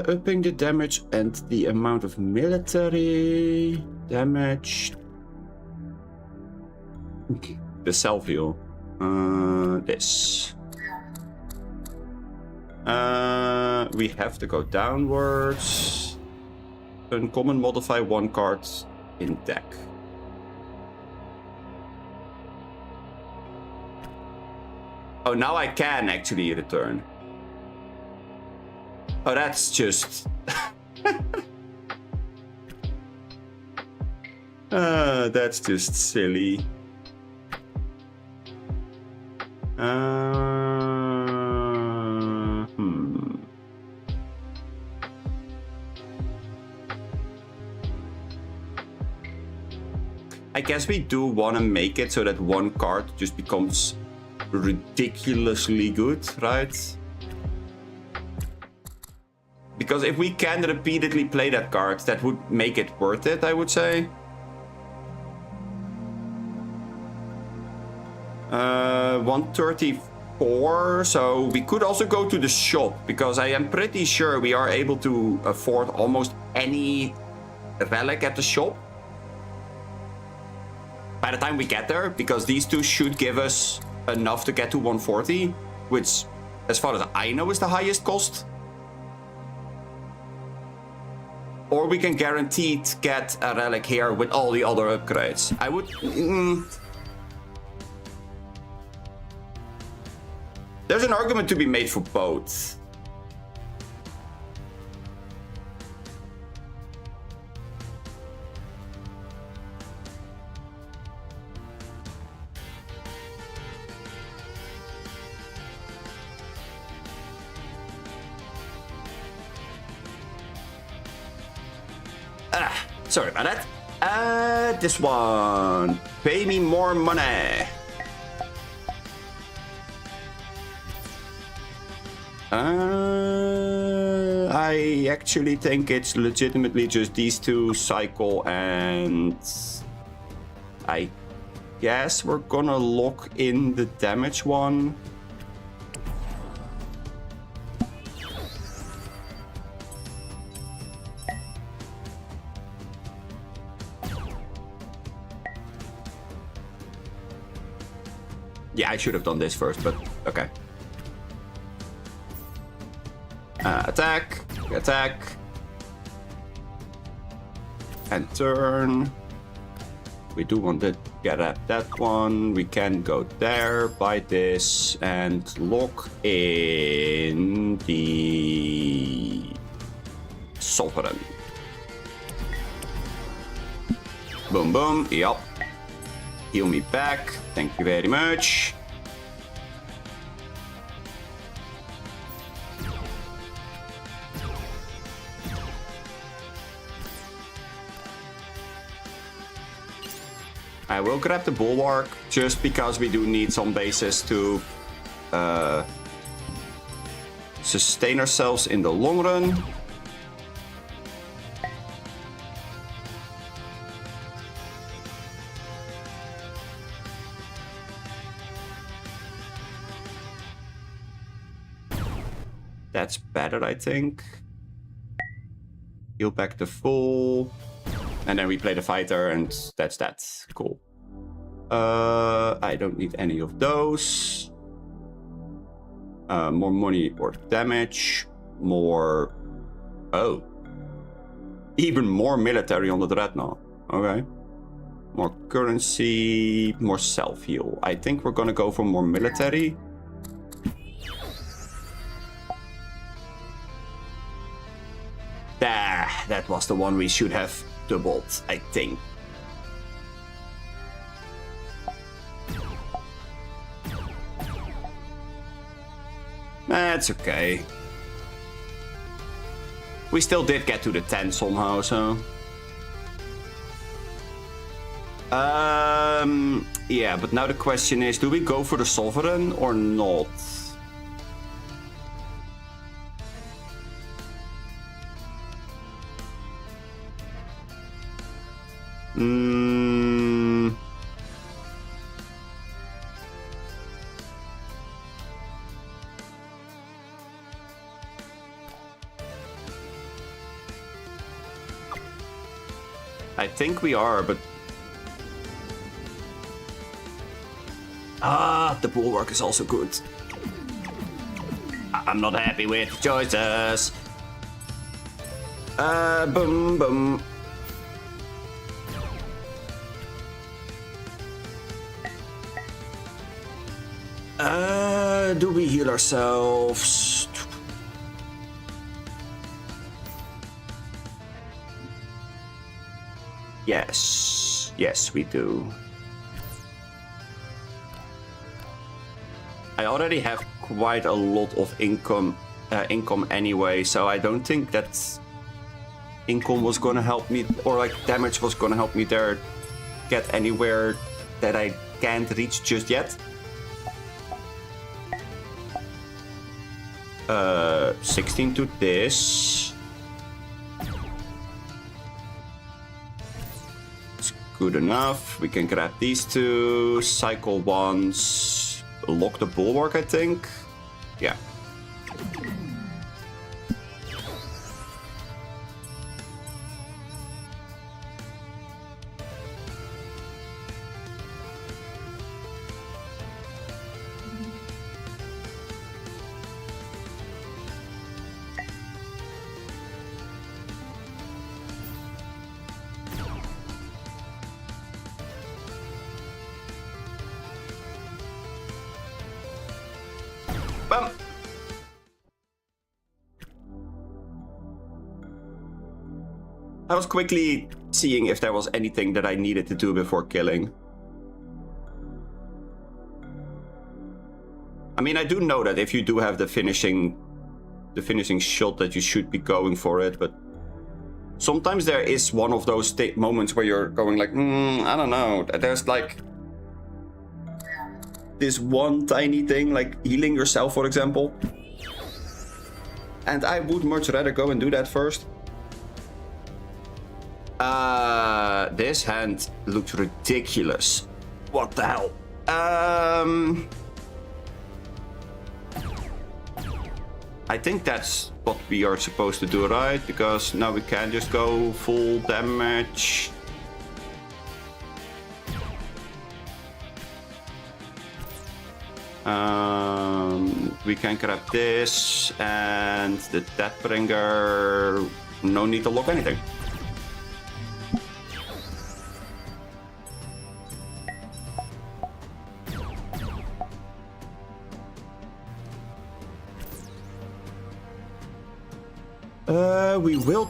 Upping the damage and the amount of military damage. The self-heal. This. We have to go downwards. Uncommon, modify 1 card in deck. Oh, now I can actually return. Oh, that's just... that's just silly. I guess we do want to make it so that 1 card just becomes ridiculously good, right? Because if we can repeatedly play that card, that would make it worth it, I would say. 134, so we could also go to the shop, because I am pretty sure we are able to afford almost any relic at the shop by the time we get there, because these two should give us enough to get to 140, which, as far as I know, is the highest cost. Or we can guaranteed get a relic here with all the other upgrades. I would... There's an argument to be made for both. Sorry about that. This one. Pay me more money. I actually think it's legitimately just these two, Cycle, and I guess we're gonna lock in the damage one. Yeah, I should have done this first, but okay. Attack, attack, and turn. We do want to get at that one. We can go there, buy this, and lock in the Sovereign. Boom, boom, yup. Heal me back, thank you very much. I will grab the Bulwark, just because we do need some bases to sustain ourselves in the long run. That's better, I think. Heal back to full. And then we play the fighter, and that's that. Cool. I don't need any of those. More money or damage. More... Oh. Even more military on the Dreadnought. Okay. More currency, more self-heal. I think we're gonna go for more military. That was the one we should have doubled, I think. That's okay. We still did get to the 10 somehow, so... Yeah, but now the question is, do we go for the Sovereign or not? I think we are, but... the Bulwark is also good. I'm not happy with the choices. Boom, boom. Do we heal ourselves? Yes. Yes, we do. I already have quite a lot of income anyway, so I don't think that income was gonna help me, or like damage was gonna help me there get anywhere that I can't reach just yet. 16 to this. It's good enough. We can grab these two, cycle once, lock the Bulwark, I think. Yeah. Bam. I was quickly seeing if there was anything that I needed to do before killing. I mean, I do know that if you do have the finishing shot that you should be going for it, but sometimes there is one of those moments where you're going like, I don't know. There's like this one tiny thing, like healing yourself, for example. and I would much rather go and do that first. This hand looks ridiculous. What the hell? I think that's what we are supposed to do, right? Because now we can just go full damage. We can grab this and the Deathbringer. No need to lock anything. We will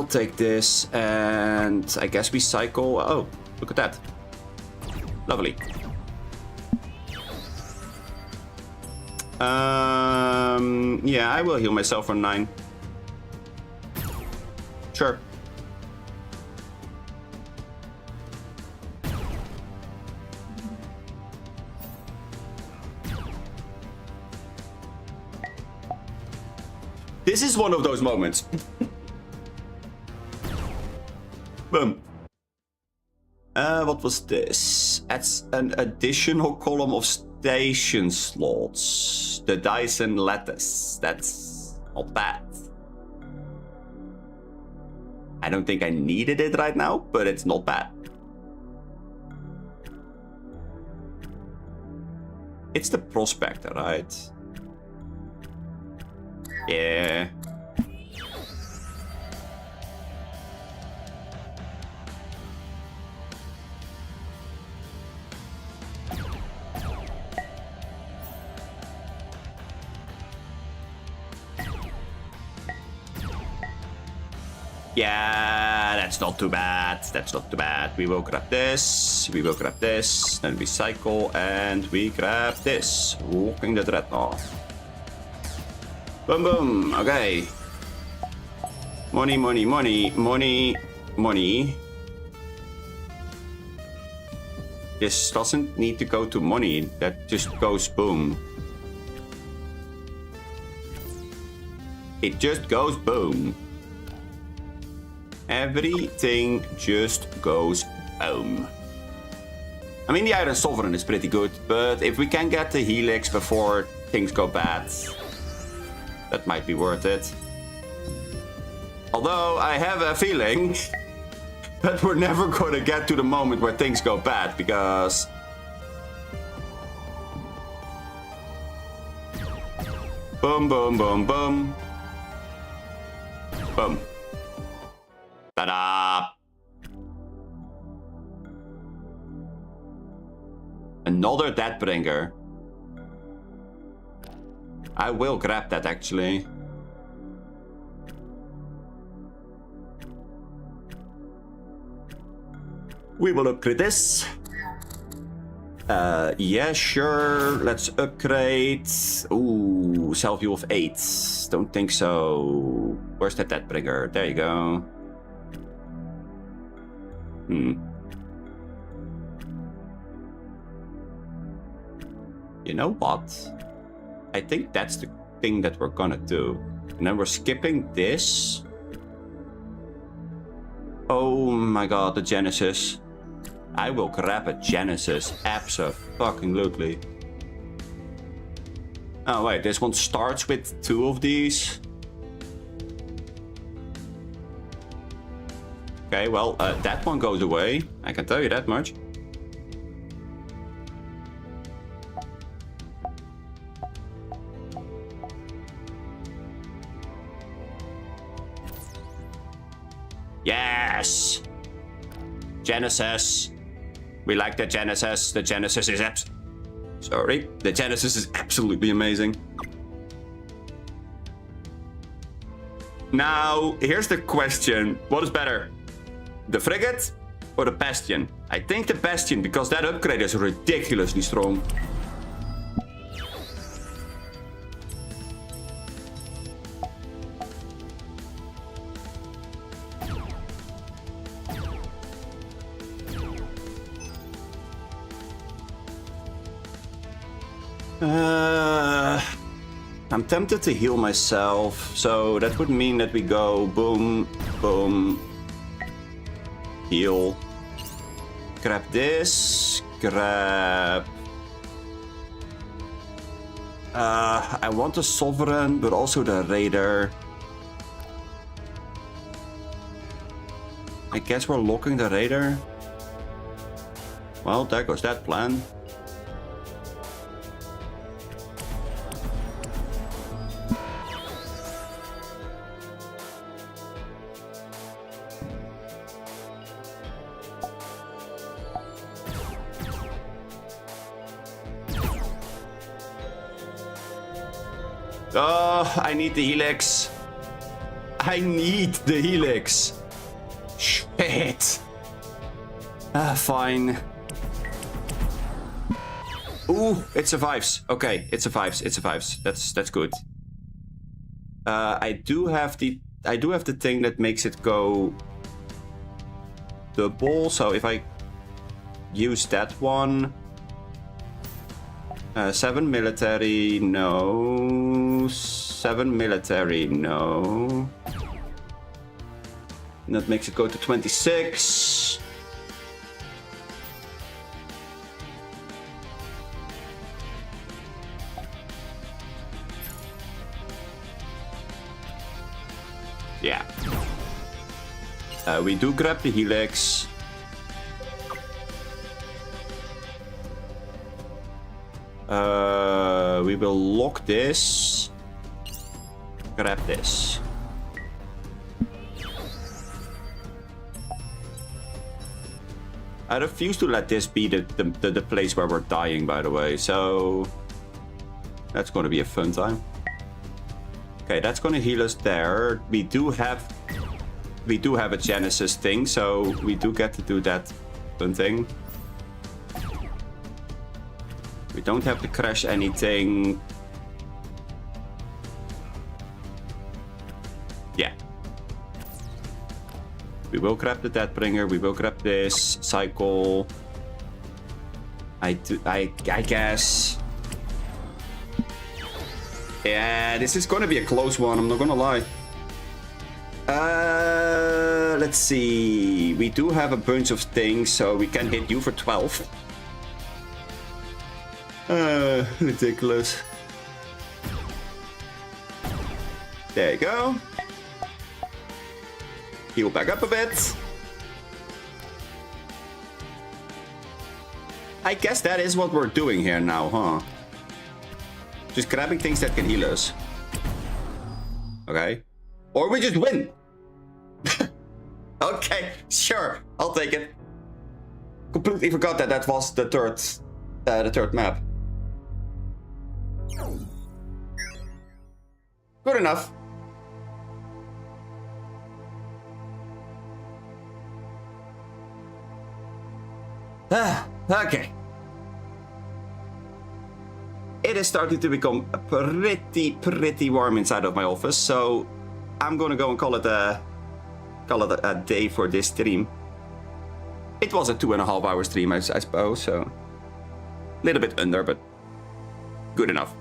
take this, and I guess we cycle. Oh, look at that. Lovely. Yeah, I will heal myself for 9. Sure. This is one of those moments. Boom. What was this? That's an additional column of station slots. The Dyson lattice. That's not bad. I don't think I needed it right now, but it's not bad. It's the Prospector, right? Yeah. Yeah, that's not too bad. That's not too bad. We will grab this. We will grab this. Then we cycle and we grab this. Walking the Dreadnought. Boom, boom. Okay. Money, money, money, money, money. This doesn't need to go to money. That just goes boom. It just goes boom. Everything just goes boom. I mean, the Iron Sovereign is pretty good, but if we can get the Helix before things go bad, that might be worth it. Although I have a feeling that we're never going to get to the moment where things go bad, because boom, boom, boom, boom, boom. Ta-da! Another Deathbringer. I will grab that, actually. We will upgrade this. Yeah, sure. Let's upgrade. Ooh, self-view of 8. Don't think so. Where's that Deathbringer? There you go. You know what? I think that's the thing that we're gonna do. And then we're skipping this. Oh my god, the Genesis. I will grab a Genesis. Abso-fucking-lutely. Oh wait, this one starts with 2 of these. Okay, well, that one goes away. I can tell you that much. Yes! Genesis. We like the Genesis. The Genesis is the Genesis is absolutely amazing. Now, here's the question. What is better? The Frigate or the Bastion? I think the Bastion, because that upgrade is ridiculously strong. I'm tempted to heal myself, so that would mean that we go boom, boom, heal. Grab this, grab... I want the Sovereign, but also the Raider. I guess we're locking the Raider. Well, there goes that plan. Oh, I need the Helix. I need the Helix. Shit. Fine. Ooh, it survives. Okay, it survives. It survives. That's good. I do have the thing that makes it go double. So if I use that one, 7 military, no. 7 military, no. And that makes it go to 26. Yeah. We do grab the Helix. We will lock this. Grab this. I refuse to let this be the place where we're dying, by the way. So that's going to be a fun time. Okay, that's going to heal us there. We do have a Genesis thing, so we do get to do that fun thing. We don't have to crash anything. Yeah. We will grab the Deathbringer. We will grab this cycle. I guess. Yeah, this is gonna be a close one. I'm not gonna lie. Let's see. We do have a bunch of things, so we can hit you for 12. Ridiculous. There you go. Heal back up a bit. I guess that is what we're doing here now, huh? Just grabbing things that can heal us. Okay. Or we just win. Okay, sure. I'll take it. Completely forgot that that was the third map. Good enough. Okay. It is starting to become pretty warm inside of my office, so I'm gonna go and call it a day for this stream. It was a 2.5 hour stream, I suppose, so a little bit under, but good enough.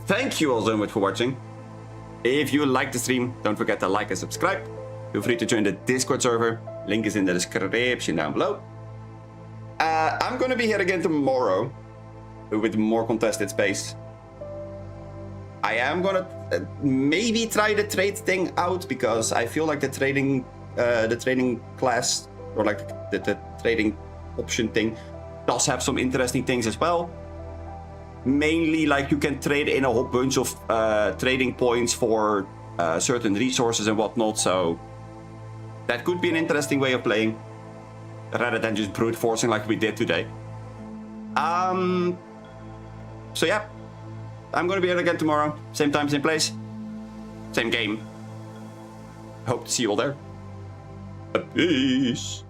Thank you all so much for watching. If you like the stream, don't forget to like and subscribe. Feel free to join the Discord server. Link is in the description down below. I'm gonna be here again tomorrow with more contested space. I am gonna maybe try the trade thing out because I feel like the trading class or like the trading option thing does have some interesting things as well. Mainly, like, you can trade in a whole bunch of trading points for certain resources and whatnot, so that could be an interesting way of playing rather than just brute forcing like we did today. So yeah, I'm gonna be here again tomorrow, same time, same place, same game. Hope to see you all there. Peace.